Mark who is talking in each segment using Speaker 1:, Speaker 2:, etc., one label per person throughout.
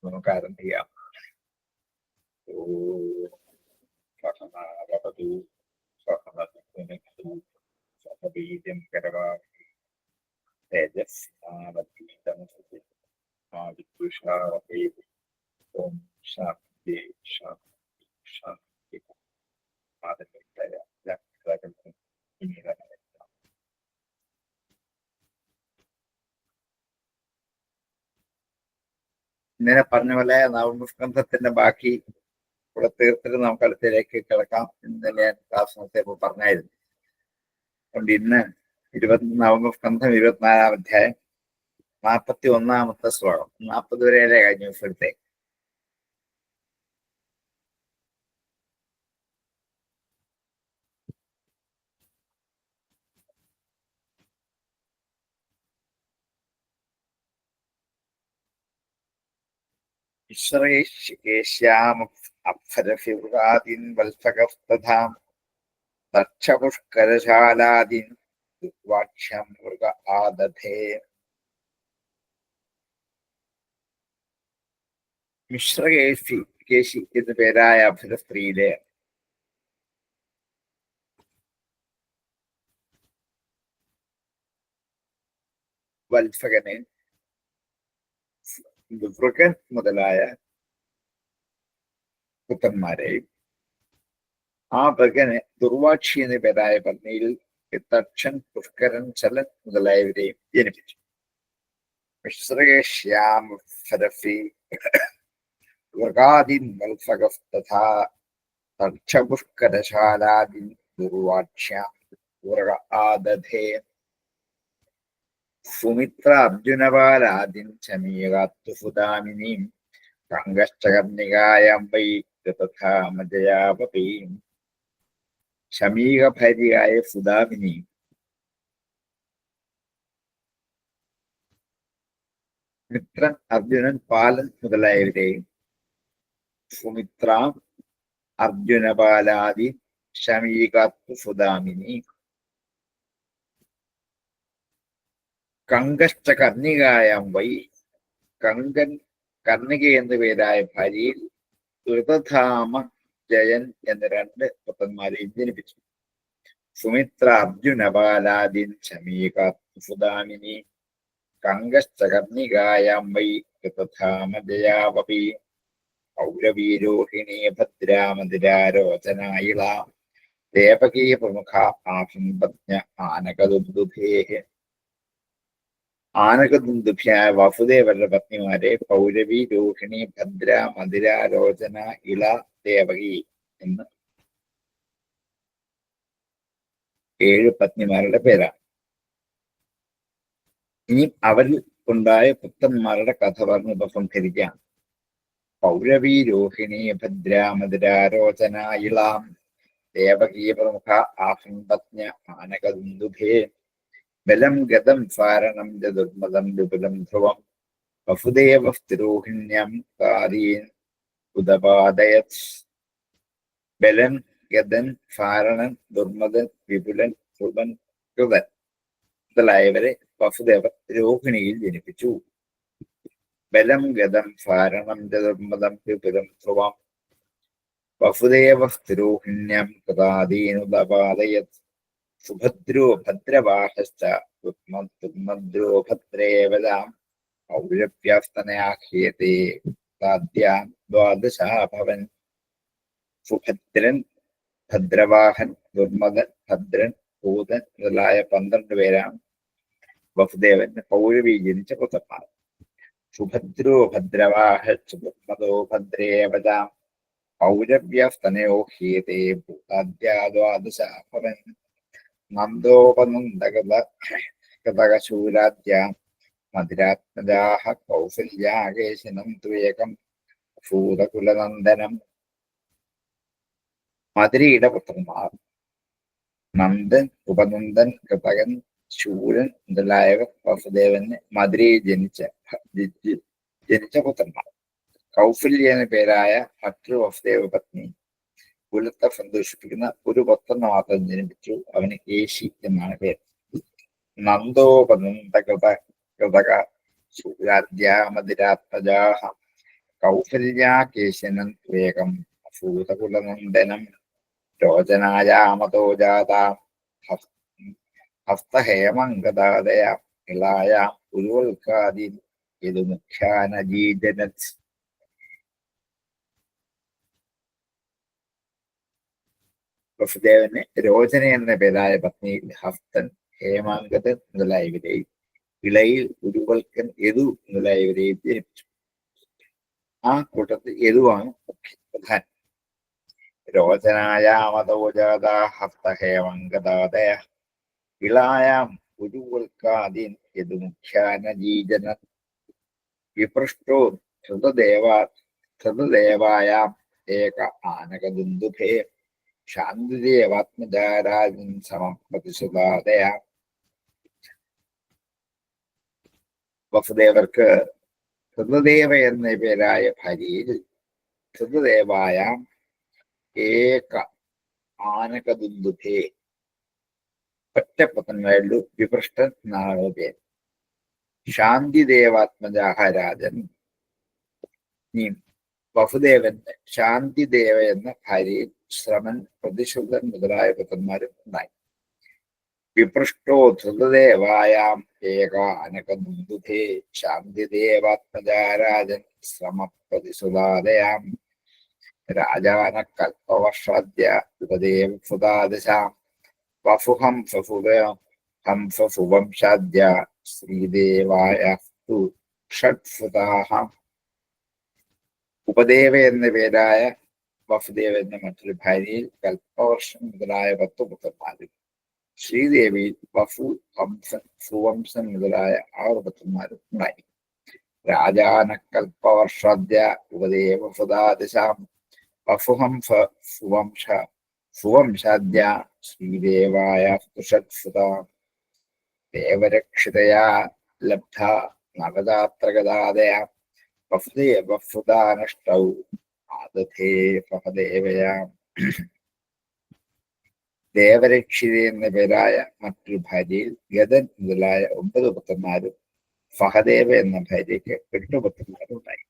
Speaker 1: നമുക്ക് ആരംഭിക്കാം. സഹനാവതു സഹനതു സഹബീജം കരവാഹി തേജസ്വിനാവതീതമസുഷാവഹൈ. ഓം ശാന്തി ശാന്തി ശാന്തി. ഇന്നലെ പറഞ്ഞ പോലെ നവമുസ്കന്ധത്തിന്റെ ബാക്കി ഇവിടെ തീർത്തിട്ട് നമുക്ക് അടുത്തതിലേക്ക് കിടക്കാം. ഇന്നലെ ഞാൻ ക്ലാസ് നോക്കിയപ്പോൾ പറഞ്ഞായിരുന്നു. അതുകൊണ്ട് ഇന്ന് നവമുസ്കന്ധം 24-ാം അധ്യായം 41-ാമത്തെ ശ്ലോകം. 40 വരെയല്ലേ കഴിഞ്ഞ ദിവസത്തെ. അപ്സരഫിവ്രാദീൻ വത്സകസ്തഥാം തക്ഷപുഷ്കരശാലാദീൻ ദുർവാക്ഷ്യം മൃഗ ആദധേ. മിശ്രകേശി എന്നു പേരായ അപ്സര സ്ത്രീയിലെ വത്സകനെ വൃകൻ മുതലായ പുത്രന്മാരെയും ആ വൃകനെ ദുർവാക്ഷി എന്ന പേരായ പത്നിയിൽ തക്ഷൻ, പുഷ്കരൻ, ചലൻ മുതലായവരെയും ജനിപ്പിച്ചു. മിശ്രകേശ്യാമഫരഫി വൃകാദീൻ വത്സകസ്തഥാ തക്ഷപുഷ്കരശാലാദീൻ ദുർവാക്ഷ്യാം വൃക ആദധേ. സുമിത്ര അർജുനപാലാദിൻ ചമീകാത്തു സുദാമിനീം കങ്കശ്ചകർണികായം വൈ തഥാമജയാപതീം. ശമീകഭാര്യയായ സുദാമിനി മിത്രൻ, അർജുനൻ, പാലൻ മുതലായവരെയും സുമിത്ര അർജുനപാലാദി ശമീകാത്തു സുദാമിനി കങ്കഷ്ട കർണികായം വൈ കങ്കൻ, കർണിക എന്നു പേരായ ഭാര്യയിൽ ഋതധാമ, ജയൻ എന്ന 2 പുത്രന്മാരെയും ജനിപ്പിച്ചു. സുമിത്ര അർജുനപാലാദിൻ ശമീകാത്തു സുദാമിനി കങ്കശ്ച കർണികായം വൈ ഋതധാമ ജയാവപി. പൗരവീരോഹിണി ഭദ്രാമതിരാരോചനായിള ദേവകീ പ്രമുഖ ആഭിപജ്ഞ ആനകദുന്ദുഭേഃ. ആനകദുന്ദുഭ്യായ വസുദേവരുടെ പത്നിമാരെ പൗരവി, രോഹിണി, ഭദ്ര, മതിരാലോചന, ഇള, ദേവകി എന്ന് 7 പത്നിമാരുടെ പേരാണ്. ഇനി അവരിൽ ഉണ്ടായ പുത്രന്മാരുടെ കഥ പറഞ്ഞ് ഉപസംഹരിക്കാം. പൗരവി, രോഹിണി, ഭദ്ര, മതിരാലോചന, ഇളാം, ദേവകീ പ്രമുഖ ആഭിപജ്ഞ ആനകദുന്ദുഭേ. ബലം ഗതം സാരണം ദുർമദം വിപുലം ധ്രുവം വസുദേവ തിരോഹിണ്യം കാരീൻ ഉദപാദയത്. ബലൻ, ഗതൻ, സാരണൻ, ദുർമദൻ, വിപുലൻ, ധ്രുവൻ, കൃതൻ മുതലായവരെ വസുദേവ രോഹിണിയിൽ ജനിപ്പിച്ചു. ബലം ഗതം സാരണം ദുർമദം വിപുലം ധ്രുവം വസുദേവ തിരോഹിണ്യം കൃതാദീനുദപാദയത്. സുഭദ്രോ ഭദ്രവാഹശ്ച ദുർമദ്രോ ഭദ്രേവതാം പൗരവ്യാസ്തനയാഹ്യത്തെ താദ്യാം ദ്വാദശാഭവൻ. സുഭദ്രൻ, ഭദ്രവാഹൻ, ദുർമദൻ, ഭദ്രൻ, ഭൂതൻ മുതലായ 12 പേരാണ് വസുദേവന് പൗരവി ജനിച്ച പുത്രന്മാർ. സുഭദ്രോ ഭദ്രവാഹശ്ച ദുർമദോ ഭദ്രേവതാം പൗരവ്യാസ്തനയോ ഹ്യത്തെ ഭൂതാദ്യാ ദ്വാദശാഭവൻ. നന്ദോപനന്ദഗതശൂരാദ്യ മധുരാത്മജാഃ കൗസല്യാകേശനം ത്വേകം ഭൂതകുലനന്ദനം. മധുരയുടെ പുത്രന്മാർ നന്ദൻ, ഉപനന്ദൻ, കൃതകൻ, ശൂരൻ മുതലായവർ വസുദേവന് മധുരയിൽ ജനിച്ച പുത്രന്മാർ. കൗസല്യ എന്ന പേരായ ഭർത്തൃ വസുദേവ പത്നി കുലത്തെ സന്തോഷിപ്പിക്കുന്ന ഒരു പുത്രനെ മാത്രം ജനിപ്പിച്ചു. അവന് കേശി എന്നാണ് പേര്. നന്ദോപനന്ദകൃതക ശൂരാദ്യ മധുരാത്മജാഃ കൗസല്യാകേശനം വേഗം ഭൂതകുലനന്ദനം രോചനായാമതോ ജാതാ ഹസ്തഹേമങ്കദാദയ ഇളായ ഉരുവൽക്കാദി ഇത് മുഖ്യാനജീജനത്. വസുദേവന് രോചന എന്ന പേരായ പത്നി ഹസ്തൻ, ഹേമാങ്കദൻ മുതലായവരെയും ഇളയിൽ ഉരുവൽക്കൻ, യദു മുതലായവരെയും ജനിപ്പിച്ചു. ആ കൂട്ടത്തിൽ യദുവാണ് പ്രധാൻ. രോചനായാമതോജാത ഹസ്തഹേമങ്കദാദയ ഇളായാം ഉരുവൽക്കാദീൻ യദു മുഖ്യാനജീജന വിപൃഷ്ടോ ധൃതദേവായാം ഏക ആനകദുന്ദുഭേ ശാന്തിദേവാത്മജാരാജൻ സമപ്രതിസുതാദയ. വസുദേവർക്ക് ധൃതദേവ എന്ന പേരായ ഭാര്യയിൽ ധൃതദേവായാം ഏക ആനകദുന്ദുഭേ ഒറ്റപ്പത്തനായുള്ളൂ വിപൃഷ്ടൻ എന്നാണ് പേര്. ശാന്തിദേവാത്മജാഹ രാജൻ. വസുദേവന്റെ ശാന്തിദേവ എന്ന ഭാര്യയിൽ ശ്രമൻ, പ്രതിശുദ്ധൻ മുതലായ പുത്രന്മാരും ഉണ്ടായി. വിപൃഷ്ടോ ധൃതദേവായാം ഏക അനകദുന്ദുഭേ ശാന്തിദേവാത്മജാരാജൻ ശ്രമപ്രതിസുതാദയാം രാജാന കൽപ്പവർഷാദ്യ ഉപദേവ സുതാദശാം വഫുഹം ഫഫുവംശാദ്യ ശ്രീദേവായ ഷഡ്ഫുതാഹ. ഉപദേവ എന്ന പേരായ വസുദേവന്റെ മറ്റൊരു ഭാര്യയിൽ കൽപ്പവർഷം മുതലായ 10 പുത്രന്മാരും ശ്രീദേവിയിൽ വഫു, ഹംസൻ, സുവംസൻ മുതലായ 6 പുത്രന്മാരും ഉണ്ടായി. രാജാന കൽപ്പവർഷാദ്യ ഉപദേവ സുതാദശാം വഫുഹം സുവംശാദ്യ ശ്രീദേവായ ഷഡ്ഫുതാ. ദേവരക്ഷിതയാ ലബ്ധ നവദാത്രഗതാദയ വസുദേവസുതാനഷ്ടൗ ആദധേ സഹദേവയാം. ദേവരക്ഷിത എന്ന പേരായ മറ്റൊരു ഭാര്യയിൽ ഗദൻ മുതലായ 9 പുത്രന്മാരും സഹദേവ എന്ന ഭാര്യയ്ക്ക് 8 പുത്രന്മാരും ഉണ്ടായി.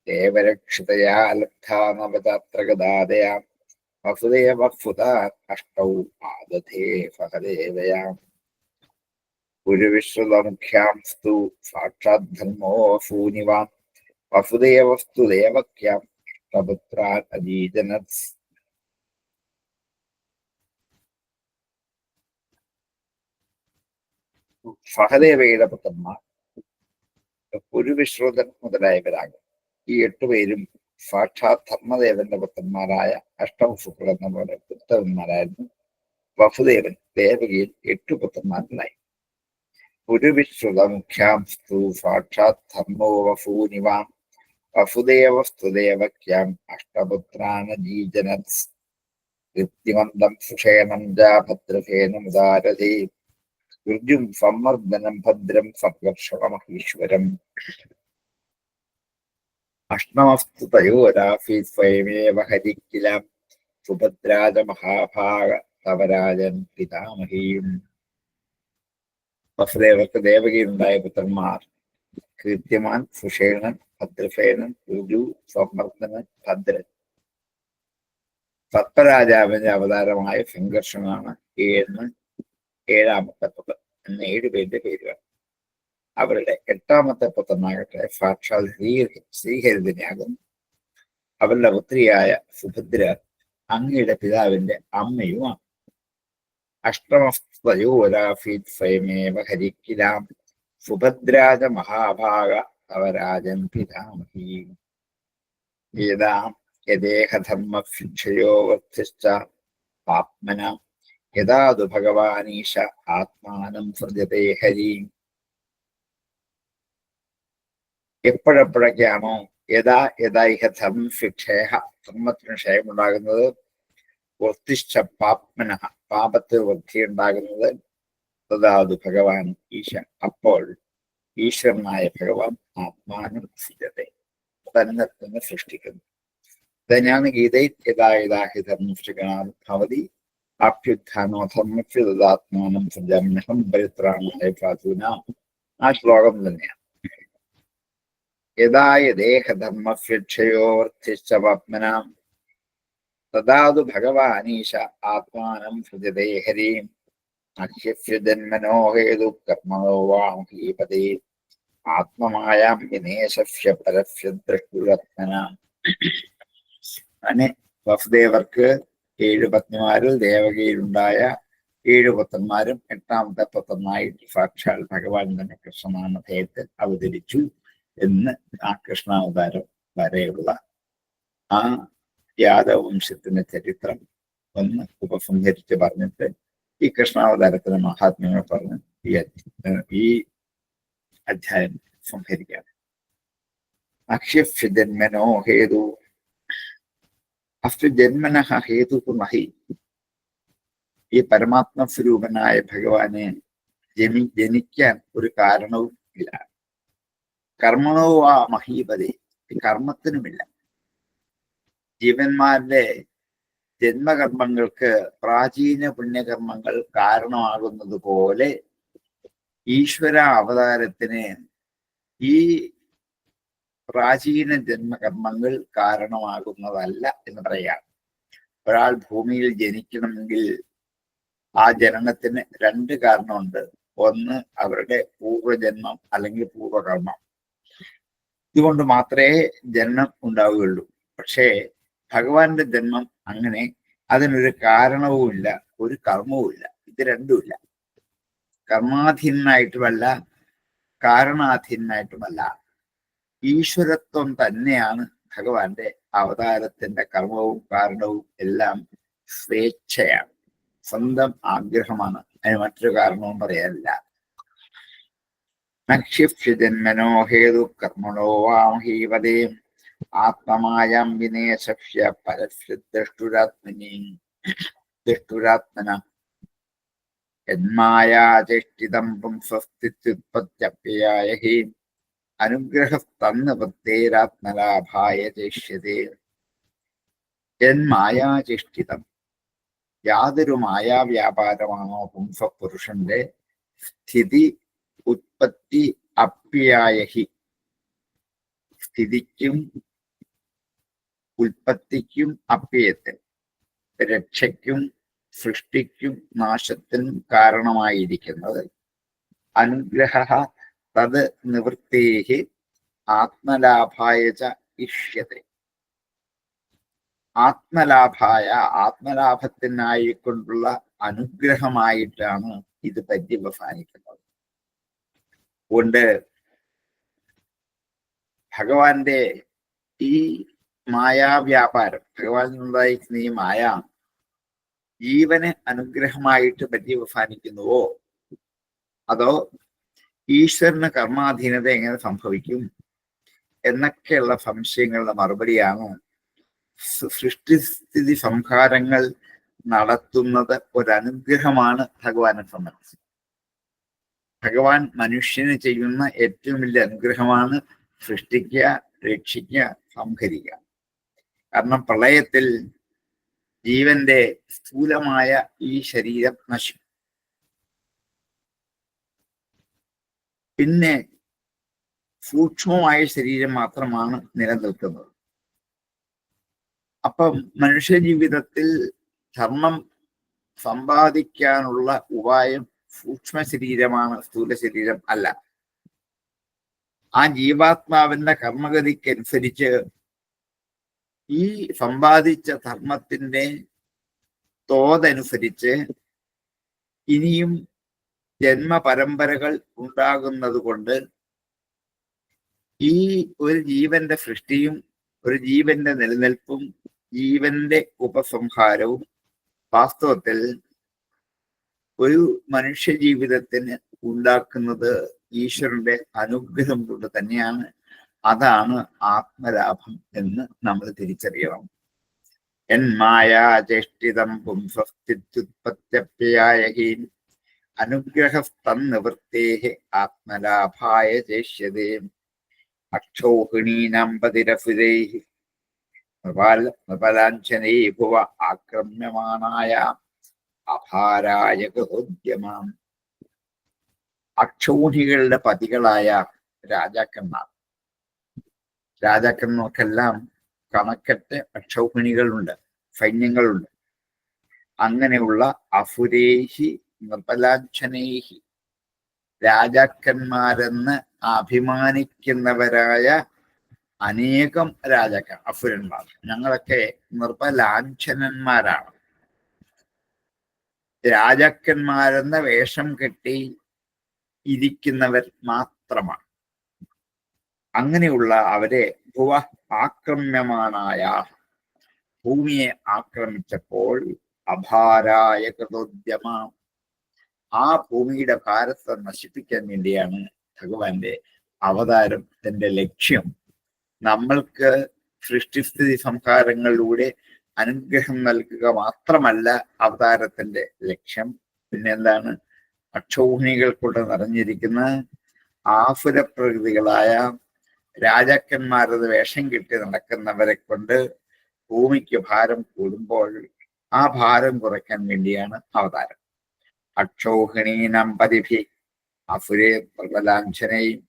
Speaker 1: ദേവരക്ഷിതയാ ലബ്ധാ നവദാത്രഗതാദയാം വസുദേവസുതാൻ അഷ്ടൗ ആദധേ സഹദേവയാം. ഗുരുവിശ്രുതമുഖ്യാം സ്തു സാക്ഷാദ്ധർമ്മോ വസൂനിവാം വസുദേവസ്തു ദേവക്യാം അഷ്ടപുത്രാൻ അജീജനത്. സഹദേവയുടെ പുത്രന്മാർ പുരുവിശ്രുതൻ മുതലായവരാകും. ഈ 8 പേരും സാക്ഷാത് ധർമ്മദേവന്റെ പുത്രന്മാരായ അഷ്ടവസുക്കൾ എന്ന പോലെ പുത്രന്മാരായിരുന്നു. വസുദേവൻ ദേവകിയിൽ 8 പുത്രന്മാരുണ്ടായി. പുരുവിശ്രുതമുഖ്യാം സ്തു സാക്ഷാത് ധർമ്മോ വസൂനിവാം വസുദേവസ്തു ദേവക്യാം അഷ്ടപുത്രാനജീജനത്. കൃത്യമന്തം സുഷേണം ഭദ്രസേനമുദാരതേ ഋജും സംവർദ്ധനം ഭദ്രം സംഘർഷണമഹീശ്വരം. അഷ്ടമസ്തു തയോരാഫി സ്വയമേവ ഹരിക്കിലാം സുഭദ്രാജ മഹാഭാഗ തവരാജൻ പിതാമഹീം. വസുദേവർക്ക് ദേവകിയുണ്ടായ പുത്രന്മാർ കീർത്തിമാൻ, സുഷേണൻ, ഭദ്രസേനൻ, ഋജു, സംവർദ്ധനൻ, ഭദ്രൻ. സത്വരാജാവിന്റെ അവതാരമായ സംഘർഷമാണ് ഏഴാമത്തെ പുത്രൻ എന്ന 7 പേരുടെ പേരുകൾ. അവരുടെ 8ാമത്തെ പുത്രനാകട്ടെ സാക്ഷാൽ ശ്രീഹരിതനാകും. അവരുടെ പുത്രിയായ സുഭദ്ര അങ്ങയുടെ പിതാവിന്റെ അമ്മയുമാണ്. അഷ്ടമസ്തയോരാഫീത് സ്വയമേവ ഹരിക്കിലാം സുഭദ്രാജ മഹാഭാഗ തവരാജൻ പിതാമഹീ. യഥാം യദേഹധർമ്മശിക്ഷയോ വർദ്ധിശ്ച പാപ്മന യഥാതു ഭഗവാനീശ ആത്മാനം സൃജതേ ഹരീം. എപ്പോഴെപ്പോഴൊക്കെയാണോ യഥാ ധർമ്മശിക്ഷയ ധർമ്മത്തിന് ക്ഷയമുണ്ടാകുന്നത്, വർദ്ധിച്ച പാപ്മന പാപത്തിൽ വൃദ്ധിയുണ്ടാകുന്നത്, തഥാതു ഭഗവാൻ ഈശ അപ്പോൾ ഈശ്വരനായ ഭഗവാൻ ആത്മാനം സൃജതേ തന്നെ തന്നെ സൃഷ്ടിക്കുന്നു. തന്നെയാണ് ഗീതയിൽ യഥാഹി ധർമ്മശിക്ഷണാൽ ഭവതി ആപ്യുത്ഥാനോ ധർമ്മസ്യദാത്മാനം സൃജമ്യഹം പരിത്രാണായ സാധൂനാം. ആ ശ്ലോകം തന്നെയാണ്. യഥായ ദേഹധർമ്മക്ഷയോർത്തിശ്ച തഥാതു ഭഗവാനീശ ആത്മാനം ഭജതേ ഹരിം അഹ്യസ്യ ജന്മനോ ഹേതു കർമ്മണോ വാം ഹീപതേ ആത്മമായാം വിനേശസ്യ പരസ്യ ദ്രഷ്ടുരത്മന. അങ്ങനെ വസുദേവർക്ക് 7 പത്നിമാരിൽ ദേവകിയിലുണ്ടായ 7 പുത്രന്മാരും 8ാമത്തെ പുത്രനായിട്ട് സാക്ഷാൽ ഭഗവാൻ തന്നെ കൃഷ്ണനാമധേയത്തിൽ അവതരിച്ചു എന്ന് ആ കൃഷ്ണാവതാരം വരെയുള്ള ആ യാദവംശത്തിന്റെ ചരിത്രം ഒന്ന് ഉപസംഹരിച്ച് പറഞ്ഞിട്ട് ഈ കൃഷ്ണാവതാരത്തിന് മഹാത്മ്യങ്ങൾ പറഞ്ഞ് ഈ അധ്യായം സംഹരിക്കാം. അക്ഷ്യസ്യ ജന്മനോ ഹേതു അസ്തു ജന്മനഃ ഹേതു നഹി. ഈ പരമാത്മസ്വരൂപനായ ഭഗവാനെ ജനിക്കാൻ ഒരു കാരണവും ഇല്ല. കർമ്മണോ ആ മഹീപതി, കർമ്മത്തിനുമില്ല. ജീവന്മാരുടെ ജന്മകർമ്മങ്ങൾക്ക് പ്രാചീന പുണ്യകർമ്മങ്ങൾ കാരണമാകുന്നത് പോലെ ഈശ്വര അവതാരത്തിന് ഈ പ്രാചീന ജന്മകർമ്മങ്ങൾ കാരണമാകുന്നതല്ല എന്ന് പറയാം. ഒരാൾ ഭൂമിയിൽ ജനിക്കണമെങ്കിൽ ആ ജനനത്തിന് 2 കാരണമുണ്ട്. ഒന്ന് അവരുടെ പൂർവ്വജന്മം അല്ലെങ്കിൽ പൂർവ്വകർമ്മം. ഇതുകൊണ്ട് മാത്രമേ ജന്മം ഉണ്ടാവുകയുള്ളൂ. പക്ഷേ ഭഗവാന്റെ ജന്മം അങ്ങനെ അതിനൊരു കാരണവുമില്ല, ഒരു കർമ്മവുമില്ല. ഇത് രണ്ടുമില്ല. കർമാധീനായിട്ടുമല്ല, കാരണാധീനായിട്ടുമല്ല. ഈശ്വരത്വം തന്നെയാണ് ഭഗവാന്റെ അവതാരത്തിന്റെ കർമ്മവും കാരണവും എല്ലാം സ്വേച്ഛയാണ്, സ്വന്തം ആഗ്രഹമാണ്. അതിന് മറ്റൊരു കാരണവും പറയാനില്ല. നക്ഷിപ്യ ജന്മനോ ഹേതു കർമ്മണോ വാം ഹീവതേ ആത്മമായാം വിനേശസ്യ പരസ്യ ദൃഷ്ടുരാത്മന യന്മായാചേഷ്ടിതം പുംസസ്തിത്യുത്പത്യപ്യയായ ഹി അനുഗ്രഹസ്തന്നുപത്തേരാത്മലാഭായ ചേഷ്യതേ. യന്മായാചേഷ്ടിതം, യാതൊരു മായാവ്യാപാരമാണോ പുംസപുരുഷന്റെ സ്ഥിതി ഉത്പത്തി അപ്യായ ഹി, സ്ഥിതിക്കും ഉൽപ്പത്തിക്കും അപ്യയത്തിൽ, രക്ഷയ്ക്കും സൃഷ്ടിക്കും നാശത്തിനും കാരണമായിരിക്കുന്നത് അനുഗ്രഹ തത് നിവൃത്തേഹി ആത്മലാഭായ ച ഇഷ്യത്തെ. ആത്മലാഭത്തിനായിക്കൊണ്ടുള്ള അനുഗ്രഹമായിട്ടാണ് ഇത് പര്യവസാനിക്കുന്നത്. അതുകൊണ്ട് ഭഗവാന്റെ ഈ മായാവ്യാപാരം, ഭഗവാൻ ഉണ്ടായിരിക്കുന്ന ഈ മായ ജീവന് അനുഗ്രഹമായിട്ട് പര്യവസാനിക്കുന്നുവോ, അതോ ഈശ്വരന് കർമാധീനത എങ്ങനെ സംഭവിക്കും എന്നൊക്കെയുള്ള സംശയങ്ങളുടെ മറുപടിയാണ് സൃഷ്ടിസ്ഥിതി സംഹാരങ്ങൾ നടത്തുന്നത് ഒരനുഗ്രഹമാണ് ഭഗവാനെ സംബന്ധിച്ച്. ഭഗവാൻ മനുഷ്യന് ചെയ്യുന്ന ഏറ്റവും വലിയ അനുഗ്രഹമാണ് സൃഷ്ടിക്കുക, രക്ഷിക്കുക, സംഹരിക്കുക. കാരണം പ്രളയത്തിൽ ജീവന്റെ സ്ഥൂലമായ ഈ ശരീരം നശിക്കും. പിന്നെ സൂക്ഷ്മമായ ശരീരം മാത്രമാണ് നിലനിൽക്കുന്നത്. അപ്പം മനുഷ്യ ജീവിതത്തിൽ ധർമ്മം സമ്പാദിക്കാനുള്ള ഉപായം സൂക്ഷ്മ ശരീരമാണ്, സ്ഥൂല ശരീരം അല്ല. ആ ജീവാത്മാവിന്റെ കർമ്മഗതിക്കനുസരിച്ച് ഈ സമ്പാദിച്ച ധർമ്മത്തിന്റെ തോതനുസരിച്ച് ഇനിയും ജന്മപരമ്പരകൾ ഉണ്ടാകുന്നത് കൊണ്ട് ഈ ഒരു ജീവന്റെ സൃഷ്ടിയും ഒരു ജീവന്റെ നിലനിൽപ്പും ജീവന്റെ ഉപസംഹാരവും വാസ്തവത്തിൽ ഒരു മനുഷ്യ ജീവിതത്തിന് ഉണ്ടാക്കുന്നത് ഈശ്വരന്റെ അനുഗ്രഹം കൊണ്ട് തന്നെയാണ്. അതാണ് ആത്മലാഭം എന്ന് നമ്മൾ തിരിച്ചറിയണം. യന്മായാചേഷ്ടിതം പുംസസ്തിത്യുത്പത്യപ്യയായ ഹി അനുഗ്രഹസ്തന്നിവൃത്തേഹി ആത്മലാഭായ ചേഷ്യതേ. അക്ഷോഹിണീനാം പതിരസുരൈഃ നൃപലാഞ്ഛനൈ ഭുവ ആക്രമ്യമാനായ അഭാരായ ഗൃഹോദ്യമാം. അക്ഷോഹികളുടെ പതികളായ രാജാക്കന്മാർ, രാജാക്കന്മാർക്കെല്ലാം കണക്കറ്റ് അക്ഷൗഹിണികളുണ്ട്, സൈന്യങ്ങളുണ്ട്. അങ്ങനെയുള്ള അസുരേഹി നിർബലാഞ്ഛനേഹി, രാജാക്കന്മാരെന്ന് അഭിമാനിക്കുന്നവരായ അനേകം അസുരന്മാർ. ഞങ്ങളൊക്കെ നിർബലാഞ്ഛനന്മാരാണ്, രാജാക്കന്മാരെന്ന വേഷം കെട്ടി ഇരിക്കുന്നവർ മാത്രമാണ്. അങ്ങനെയുള്ള അവരെ ഭുവ ആക്രമ്യമാനായ, ഭൂമിയെ ആക്രമിച്ചപ്പോൾ അഭാരായ കൃതോദ്യമ, ആ ഭൂമിയുടെ ഭാരത്തെ നശിപ്പിക്കാൻ വേണ്ടിയാണ് ഭഗവാന്റെ അവതാരത്തിന്റെ ലക്ഷ്യം. നമ്മൾക്ക് സൃഷ്ടിസ്ഥിതി സംഹാരങ്ങളിലൂടെ അനുഗ്രഹം നൽകുക മാത്രമല്ല അവതാരത്തിന്റെ ലക്ഷ്യം. പിന്നെന്താണ്? അക്ഷൗഹിണികൾ കൊണ്ട് നിറഞ്ഞിരിക്കുന്ന ആസുരപ്രകൃതികളായ രാജാക്കന്മാരത് വേഷം കെട്ടി നടക്കുന്നവരെ കൊണ്ട് ഭൂമിക്ക് ഭാരം കൂടുമ്പോൾ ആ ഭാരം കുറയ്ക്കാൻ വേണ്ടിയാണ് അവതാരം. അക്ഷൗഹിണീനം പതിഭി അസുരേ പ്രബലാഞ്ഛനയും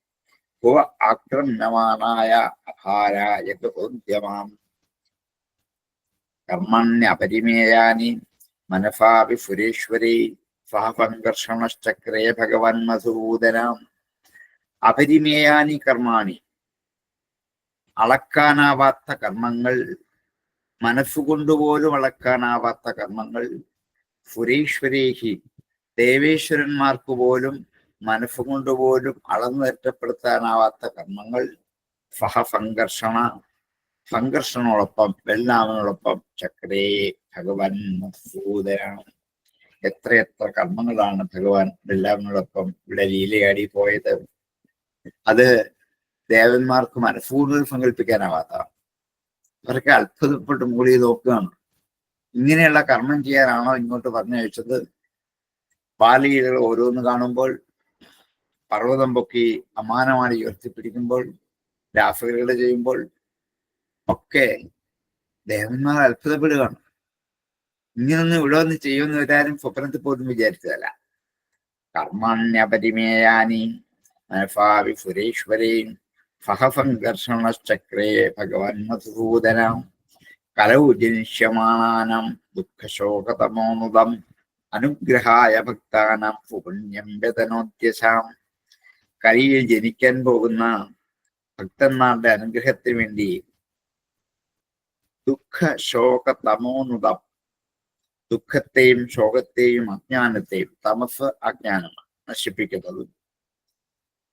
Speaker 1: ഭുവ ആക്രമ്യമാനായ അഭാരായ കൃതോദ്യമാം കർമ്മണ്യപരിമേയാനി മനസാപി സുരേശ്വരി സഹസംഘർഷണശ്ചക്രേ ഭഗവൻ മധുസൂദനാം. അപരിമേയാനി കർമാണി, അളക്കാനാവാത്ത കർമ്മങ്ങൾ, മനസ്സുകൊണ്ടുപോലും അളക്കാനാവാത്ത കർമ്മങ്ങൾ, സുരേശ്വരേഹി, ദേവേശ്വരന്മാർക്ക് പോലും മനസ്സുകൊണ്ടുപോലും അളന്നു രക്ഷപ്പെടുത്താനാവാത്ത കർമ്മങ്ങൾ, സഹസംഘർഷണ, സംഘർഷണോടൊപ്പം ബലരാമനോടൊപ്പം ചക്രേ ഭഗവാൻ മധുസൂദനാണ്. എത്രയെത്ര കർമ്മങ്ങളാണ് ഭഗവാൻ ബലരാമനോടൊപ്പം ഇവിടെ ലീലയാടി പോയത്. അത് ദേവന്മാർക്ക് മനസ്സുകൊണ്ട് സങ്കല്പിക്കാനാവാത്ത, അവർക്ക് അത്ഭുതപ്പെട്ട് മൂളി നോക്കുകയാണ്. ഇങ്ങനെയുള്ള കർമ്മം ചെയ്യാനാണോ ഇങ്ങോട്ട് പറഞ്ഞയച്ചത്? ബാലലീലകൾ ഓരോന്ന് കാണുമ്പോൾ, പർവ്വതം പൊക്കി അമാനമായി ഉയർത്തിപ്പിടിക്കുമ്പോൾ, രാസലീലകൾ ചെയ്യുമ്പോൾ ഒക്കെ ദേവന്മാർ അത്ഭുതപ്പെടുകയാണ്. ഇങ്ങനൊന്നും ഇവിടെ വന്ന് ചെയ്യുമെന്ന് വരാനും സ്വപ്നത്തിൽ പോലും വിചാരിച്ചതല്ല. കർമ്മണ്യപരിമേയാനി മനസാപി സുരേശ്വരീം സഹസംഘർഷണശ്ചക്രേ ഭഗവാൻ മധുസൂദനം കലൗ ജനിഷ്യമാനാനം ദുഃഖശോകതമോനുദം അനുഗ്രഹായ ഭക്താനാം പുണ്യം വ്യതനോദ്യശാം. കലിയിൽ ജനിക്കാൻ പോകുന്ന ഭക്തന്മാരുടെ അനുഗ്രഹത്തിന് വേണ്ടി ദുഃഖശോകതമോനുദം, ദുഃഖത്തെയും ശോകത്തെയും അജ്ഞാനത്തെയും, തമസ് അജ്ഞാനമാണ് നശിപ്പിക്കുന്നതും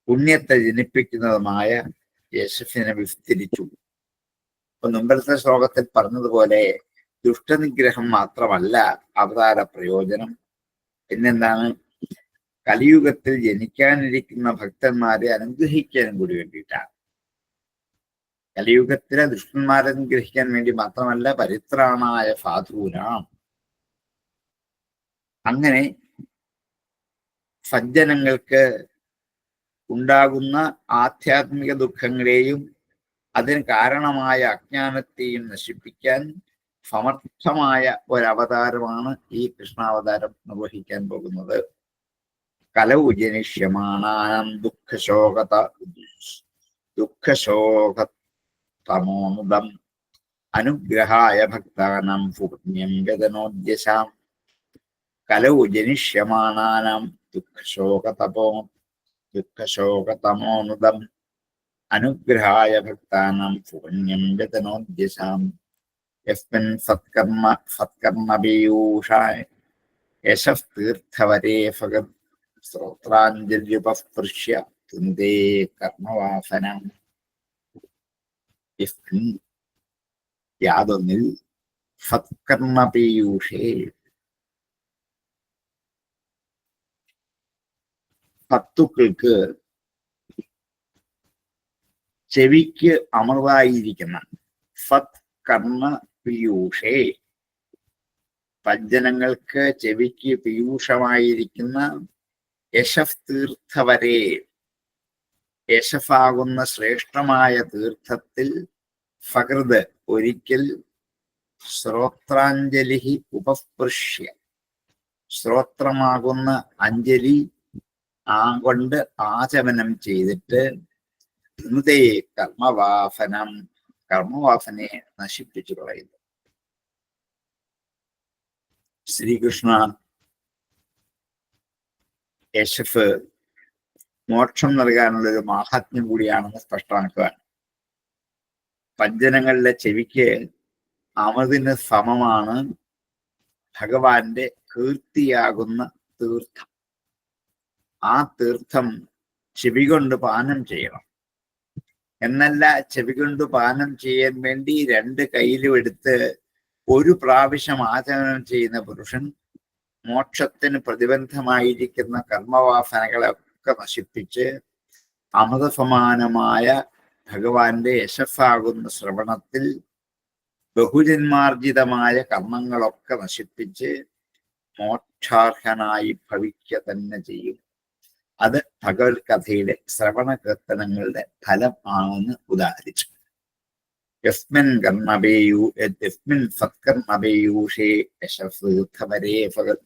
Speaker 1: പുണ്യത്തെ ജനിപ്പിക്കുന്നതുമായ യശസ്സിനെ വിസ്തരിച്ചു. അപ്പൊ മുമ്പത്തെ ശ്ലോകത്തിൽ പറഞ്ഞതുപോലെ ദുഷ്ടനിഗ്രഹം മാത്രമല്ല അവതാര പ്രയോജനം. പിന്നെന്താണ്? കലിയുഗത്തിൽ ജനിക്കാനിരിക്കുന്ന ഭക്തന്മാരെ അനുഗ്രഹിക്കാനും കൂടി വേണ്ടിയിട്ടാണ്. കലിയുഗത്തിലെ ദുഷ്ടന്മാരെ അനുഗ്രഹിക്കാൻ വേണ്ടി മാത്രമല്ല, പരിത്രാണായ സാധൂനാം. അങ്ങനെ സജ്ജനങ്ങൾക്ക് ഉണ്ടാകുന്ന ആധ്യാത്മിക ദുഃഖങ്ങളെയും അതിന് കാരണമായ അജ്ഞാനത്തെയും നശിപ്പിക്കാൻ സമർത്ഥമായ ഒരവതാരമാണ് ഈ കൃഷ്ണാവതാരം നിർവഹിക്കാൻ പോകുന്നത്. കലൗ ജനിഷ്യമാനാം ദുഃഖശോകതമോനുദം അനുഗ്രഹായ ഭക്താനാം പുണ്യം വ്യതനോദ്യശാം. കലൗ ജനിഷ്യമാനാനാം ദുഃഖശോകതമോനുദം അനുഗ്രഹായ ഭക്താനാം പുണ്യം വ്യതനോദ്യശാം. യസ്മിൻ സത്കർമ്മപീയൂഷായ യശസ്തീർത്ഥവരേ ഭഗത് സ്രോത്രാഞ്ജല്യുപസ്പൃശ്യ തുന്തേ കർമ്മവാസനം. യാതൊന്നിൽ സത്കർമ്മപീയൂഷേ, സത്തുക്കൾക്ക് ചെവിക്ക് അമൃതായിരിക്കുന്ന സത് കർമ്മ പീയൂഷേ, സജ്ജനങ്ങൾക്ക് ചെവിക്ക് പീയൂഷമായിരിക്കുന്ന യശസ് തീർത്ഥവരെ, യശസ്സാകുന്ന ശ്രേഷ്ഠമായ തീർത്ഥത്തിൽ ഫകൃത് ഒരിക്കൽ ശ്രോത്രാഞ്ജലി ഉപസ്പൃശ്യ, ശ്രോത്രമാകുന്ന അഞ്ജലി കൊണ്ട് ആചമനം ചെയ്തിട്ട് ധൃതേ കർമ്മവാസനം, കർമ്മവാസനയെ നശിപ്പിച്ചു കളയുന്നു. ശ്രീകൃഷ്ണ യശഫ് മോക്ഷം നൽകാനുള്ള ഒരു മാഹാത്മ്യം കൂടിയാണെന്ന് സ്പഷ്ടമാക്കുകയാണ്. പഞ്ചനങ്ങളുടെ ചെവിക്ക് അമൃതിന് സമമാണ് ഭഗവാന്റെ കീർത്തിയാകുന്ന തീർത്ഥം. ആ തീർത്ഥം ചെവി കൊണ്ട് പാനം ചെയ്യണം എന്നല്ല, ചെവി കൊണ്ട് പാനം ചെയ്യാൻ വേണ്ടി രണ്ട് കയ്യിലും എടുത്ത് ഒരു പ്രാവശ്യം ആചരണം ചെയ്യുന്ന പുരുഷൻ മോക്ഷത്തിന് പ്രതിബന്ധമായിരിക്കുന്ന കർമ്മവാസനകളൊക്കെ നശിപ്പിച്ച് അമൃതസമാനമായ ഭഗവാന്റെ യശസ്സാകുന്ന ശ്രവണത്തിൽ ബഹുജന്മാർജിതമായ കർമ്മങ്ങളൊക്കെ നശിപ്പിച്ച് മോക്ഷാർഹനായി ഭവിക്കുക തന്നെ ചെയ്യും. അത് ഭഗവത് കഥയിലെ ശ്രവണ കീർത്തനങ്ങളുടെ ഫലം ആണെന്ന് ഉദാഹരിച്ചു. യസ്മിൻ സത്കർമ്മവേയൂഷേ യശസ്തീർത്ഥവരേ ഭഗത്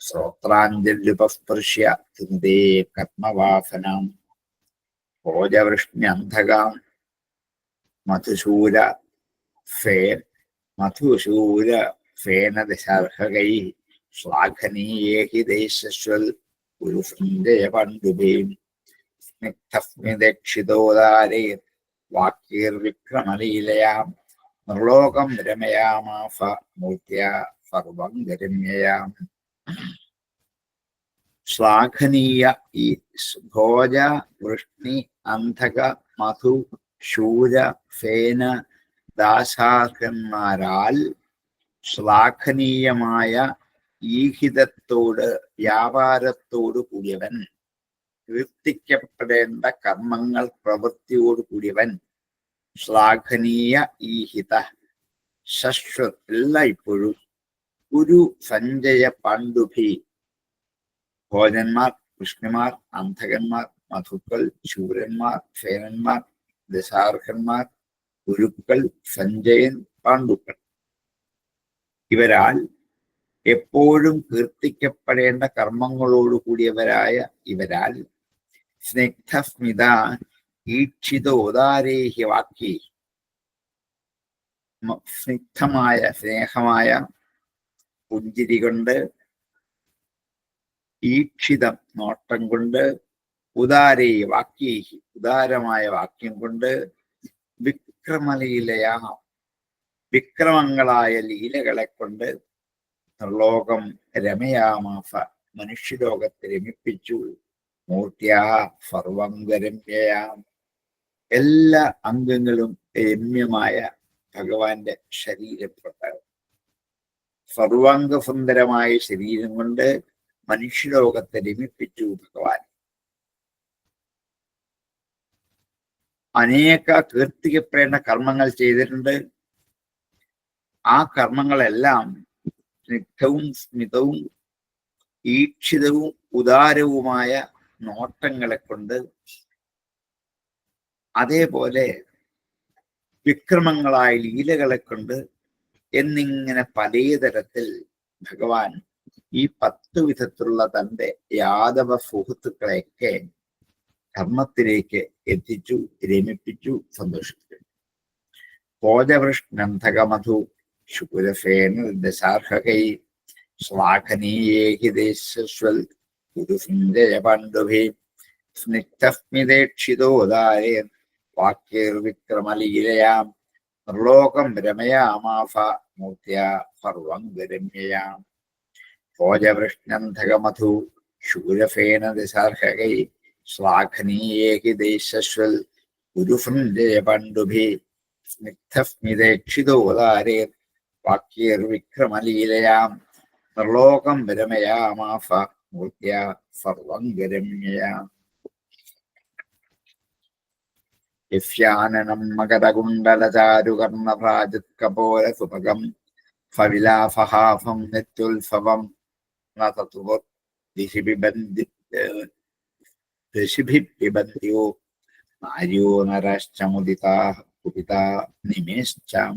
Speaker 1: ശ്രോത്രാഞ്ജല്യുപസ്പൃശ്യ ചിന്തേ കർമ്മവാസനാം ഭോജവൃഷ്ണ്യന്ധകാം മധുശൂര ഫേനദശാർഹകൈ ശ്ലാഘനീയേ ഹി ദേശശ്വൽ ഗുരുസഞ്ജയപണ്ഡുഭീം സ്നിഗ്ധസ്മിതേക്ഷിതോദാരേ വാക്യൈർവിക്രമലീലയാം നിർലോകം രമയാമാസ മൂർത്യാ സർവം ഗരമ്യയാം. ശ്ലാഘനീയ ഈ ഭോജ വൃഷ്ണി അന്ധക മധു ശൂര ഫേന ദാശാർഹന്മാരാൽ ശ്ലാഘനീയമായ ഈഹിതത്തോട് വ്യാപാരത്തോടു കൂടിയവൻ, കീർത്തിക്കപ്പെടേണ്ട കർമ്മങ്ങൾ പ്രവൃത്തിയോട് കൂടിയവൻ, ശ്ലാഘനീയ ഈഹിത ശശ്വത് എല്ലായ്പ്പോഴും ഒരു സഞ്ജയ പാണ്ഡുഭി ഭോജന്മാർ, കൃഷ്ണന്മാർ, അന്ധകന്മാർ, മധുക്കൾ, ശൂരന്മാർ, ഫേനന്മാർ, ദശാർഹന്മാർ, ഗുരുക്കൾ, സഞ്ജയൻ, പാണ്ഡുക്കൾ ഇവരാൽ എപ്പോഴും കീർത്തിക്കപ്പെടേണ്ട കർമ്മങ്ങളോട് കൂടിയവരായ ഇവരാൽ സ്നിഗ്ധസ്മിത ഈക്ഷിതോദാരേഹി വാക്യേ സ്നിഗ്ധമായ സ്നേഹമായ പുഞ്ചിരി കൊണ്ട്, ഈക്ഷിതം നോട്ടം കൊണ്ട്, ഉദാരേ വാക്യേഹി ഉദാരമായ വാക്യം കൊണ്ട്, വിക്രമലീലയാ വിക്രമങ്ങളായ ലീലകളെ കൊണ്ട് നിർലോകം രമയാമാസ മനുഷ്യലോകത്തെ രമിപ്പിച്ചു. മൂർത്തിയാ സർവം രമ്യയാം എല്ലാ അംഗങ്ങളും രമ്യമായ ഭഗവാന്റെ ശരീരപ്രകാരം സർവാംഗസുന്ദരമായ ശരീരം കൊണ്ട് മനുഷ്യലോകത്തെ രമിപ്പിച്ചു ഭഗവാൻ. അനേക കീർത്തിക്കപ്പെടേണ്ട കർമ്മങ്ങൾ ചെയ്തിട്ടുണ്ട്. ആ കർമ്മങ്ങളെല്ലാം സ്നിഗ്ധവും സ്മിതവും ഈക്ഷിതവും ഉദാരവുമായ നോട്ടങ്ങളെ കൊണ്ട്, അതേപോലെ വിക്രമങ്ങളായ ലീലകളെ കൊണ്ട് എന്നിങ്ങനെ പലതരത്തിൽ ഭഗവാൻ ഈ 10 വിധത്തിലുള്ള തൻ്റെ യാദവ സുഹൃത്തുക്കളെയൊക്കെ കർമ്മത്തിലേക്ക് എത്തിച്ചു, രമിപ്പിച്ചു, സന്തോഷിപ്പിച്ചു. ഭോജവൃഷ്ണന്ധകമധു ശൂരഫേന ദശാർഹകൈ ശ്ലാഘനീയേ ഹി ദേശശ്വൽ ഗുരുസഞ്ജയ പാണ്ഡുഭേ സ്നിഗ്ധസ്മിതേക്ഷിതോദാരേ വാക്യൈർവിക്രമലീലയാം നിർലോകം രമയാമാസ മൂർത്യാ സർവം ഗരമ്യയാം. ഭോജവൃഷ്ണന്ധകമധു ശൂരഫേന ദശാർഹകൈ ശ്ലാഘനീയേ ഹി ദേശശ്വൽ ഗുരുസഞ്ജയ പാണ്ഡുഭേ സ്നിഗ്ധസ്മിതേക്ഷിതോദാരേ വാക്യൈർവിക്രമലീലയാം നിർലോകം രമയാമാസ മൂർത്യാ സർവം ഗരമ്യയാം. യസ്യാനനം മകരകുണ്ടലചാരുകർണഭ്രാജത്കപോലസുഭഗം ഫവിലാസഹാസം നിത്യോത്സവം ഋഷിഭിബന്ധ്യോ നാര്യോ നരശ്ചമുദിതാ കുപിതാ നിമേശ്ചാം.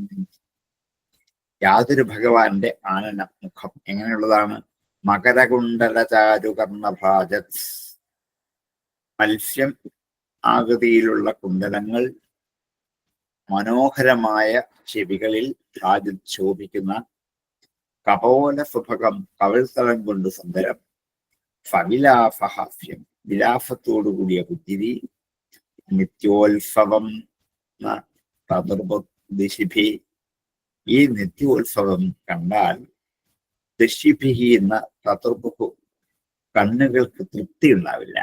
Speaker 1: യാതൊരു ഭഗവാന്റെ ആനന മുഖം എങ്ങനെയുള്ളതാണ്? മകരകുണ്ടലചാരുകർണഭ്രാജത് മത്സ്യം ആകൃതിയിലുള്ള കുണ്ടലങ്ങൾ, മനോഹരമായ ചെവികളിൽ കാതിൽ ശോഭിക്കുന്ന കപോല സുഭകം, കവിൾത്തളം കൊണ്ട് സുന്ദരം, ഫവിലാഫഹാസ്യം, വിലാസത്തോടുകൂടിയ പുത്തിരി, നിത്യോത്സവം തതുർബുദ്ധിശിഭി. ഈ നിത്യോത്സവം കണ്ടാൽ ദശിഭി എന്ന തതുർബുഹു, കണ്ണുകൾക്ക് തൃപ്തി ഉണ്ടാവില്ല.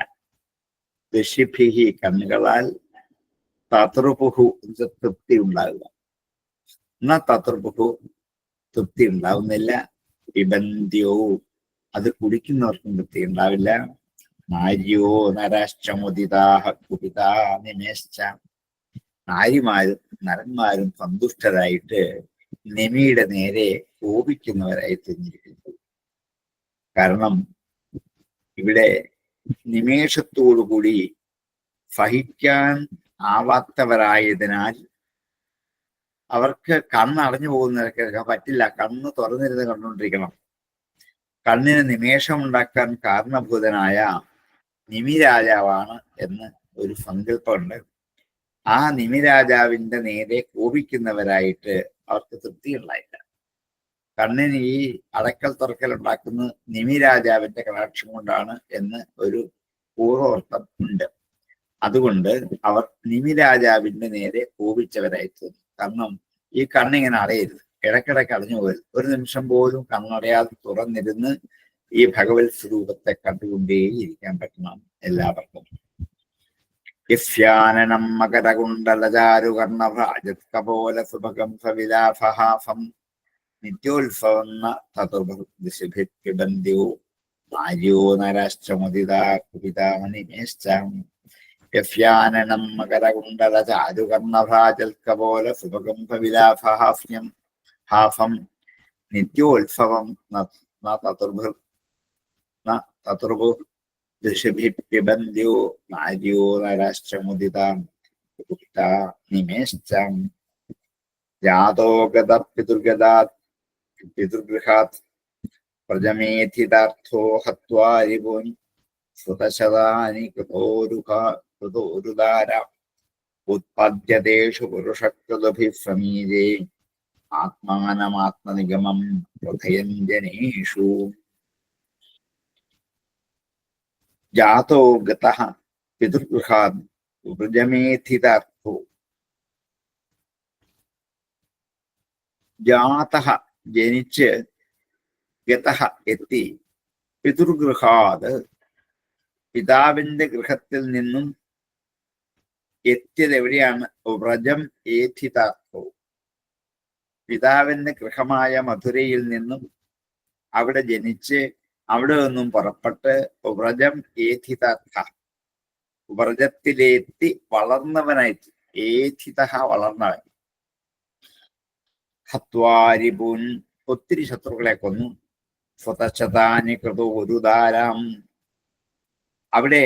Speaker 1: ദശിഭി കണ്ണുകളാൽ, തതുർബുഹു തൃപ്തി ഉണ്ടാവില്ല. എന്നാ തതുർബുഹു തൃപ്തി ഉണ്ടാവുന്നില്ല. പിബന്ധ്യോ അത് കുടിക്കുന്നവർക്കും തൃപ്തി ഉണ്ടാവില്ല. നാര്യോ നരാശ്ചമുദിതാഹ കുപിതാ നിമേശ്ച. നാരിമാരും നരന്മാരും സന്തുഷ്ടരായിട്ട് നിമിയുടെ നേരെ കോപിക്കുന്നവരായി തിരിഞ്ഞിരിക്കുന്നു. കാരണം ഇവിടെ നിമേഷത്തോടുകൂടി സഹിക്കാൻ ആവാത്തവരായതിനാൽ അവർക്ക് കണ്ണടഞ്ഞു പോകുന്നവർക്ക് പറ്റില്ല. കണ്ണ് തുറന്നിരുന്ന് കണ്ടുകൊണ്ടിരിക്കണം. കണ്ണിന് നിമേഷം ഉണ്ടാക്കാൻ കാരണഭൂതനായ നിമി രാജാവാണ് എന്ന് ഒരു സങ്കല്പമുണ്ട്. ആ നിമി രാജാവിന്റെ നേരെ കോപിക്കുന്നവരായിട്ട് അവർക്ക് തൃപ്തി ഉണ്ടായില്ല. കണ്ണിന് ഈ അടക്കൽ തുറക്കൽ ഉണ്ടാക്കുന്ന നിമി രാജാവിന്റെ കടാക്ഷം കൊണ്ടാണ് എന്ന് ഒരു പൂർവർത്ഥം ഉണ്ട്. അതുകൊണ്ട് അവർ നിമി രാജാവിന്റെ നേരെ കോപിച്ചവരായി തോന്നി. കാരണം ഈ കണ്ണിങ്ങനെ അടയരുത്, ഇടയ്ക്കിടയ്ക്ക് അടഞ്ഞു പോകരുത്. ഒരു നിമിഷം പോലും കണ്ണടയാതെ തുറന്നിരുന്ന് ഈ ഭഗവത് സ്വരൂപത്തെ കണ്ടുകൊണ്ടേയിരിക്കാൻ പറ്റണം എല്ലാവർക്കും. യസ്യാനനം മകരകുണ്ടലചാരുകർണഭ്രാജത് കപോല സുഭഗം സവിലാഫഹാസം നിത്യോത്സവം തതുർഭിബന്ധ്യോ ആര്യോ നരാശ്ചമുദിതാ കുപിതാമനിമേശ്ചാം. യസ്യാനനം മകരകുണ്ടലചാരുകർണഭ്രാജത് കപോല സുഭഗം സവിലാഫഹാസ്യം ഹാസം നിത്യോത്സവം തതുർഭു ദൃശഭിബന്ധ്യോ നാര്യോ നരാശ്ചമുദിതാം നിമേശ്ചാം. ജാതോ ഗത പിതൃഗൃഹാത് പ്രജമേഥിതാർത്ഥോ ഹത്വാ രിപൂൻ സുതശതാനി കൃതോരുദാര ഉത്പദ്യതേഷു പുരുഷകൃതഭിഃ സമീജേ ആത്മാനമാത്മനിഗമം പ്രഥയഞ്ജനേഷു. ജാതോ ഗതഃ പിതൃഗൃഹാത് വ്രജമേഥിതാർത്ഥോ. ജാതഃ ജനിച്ച്, ഗതഃ എത്തി, പിതൃഗൃഹാത് പിതാവിന്റെ ഗൃഹത്തിൽ നിന്നും എത്തിയത് എവിടെയാണ്? വ്രജം ഏഥിതാർത്ഥോ, പിതാവിന്റെ ഗൃഹമായ മധുരയിൽ നിന്നും അവിടെ ജനിച്ച് അവിടെ നിന്നും പുറപ്പെട്ട് വ്രജം ഏഥിതാർത്ഥ, വ്രജത്തിലെത്തി വളർന്നവനായി. ഏഥിത വളർന്നവൻ. ഹത്വാരിപൂൻ ഒത്തിരി ശത്രുക്കളെ കൊന്നു. സ്വതശതാനി കൃതോ ഒരുദാരാം, അവിടെ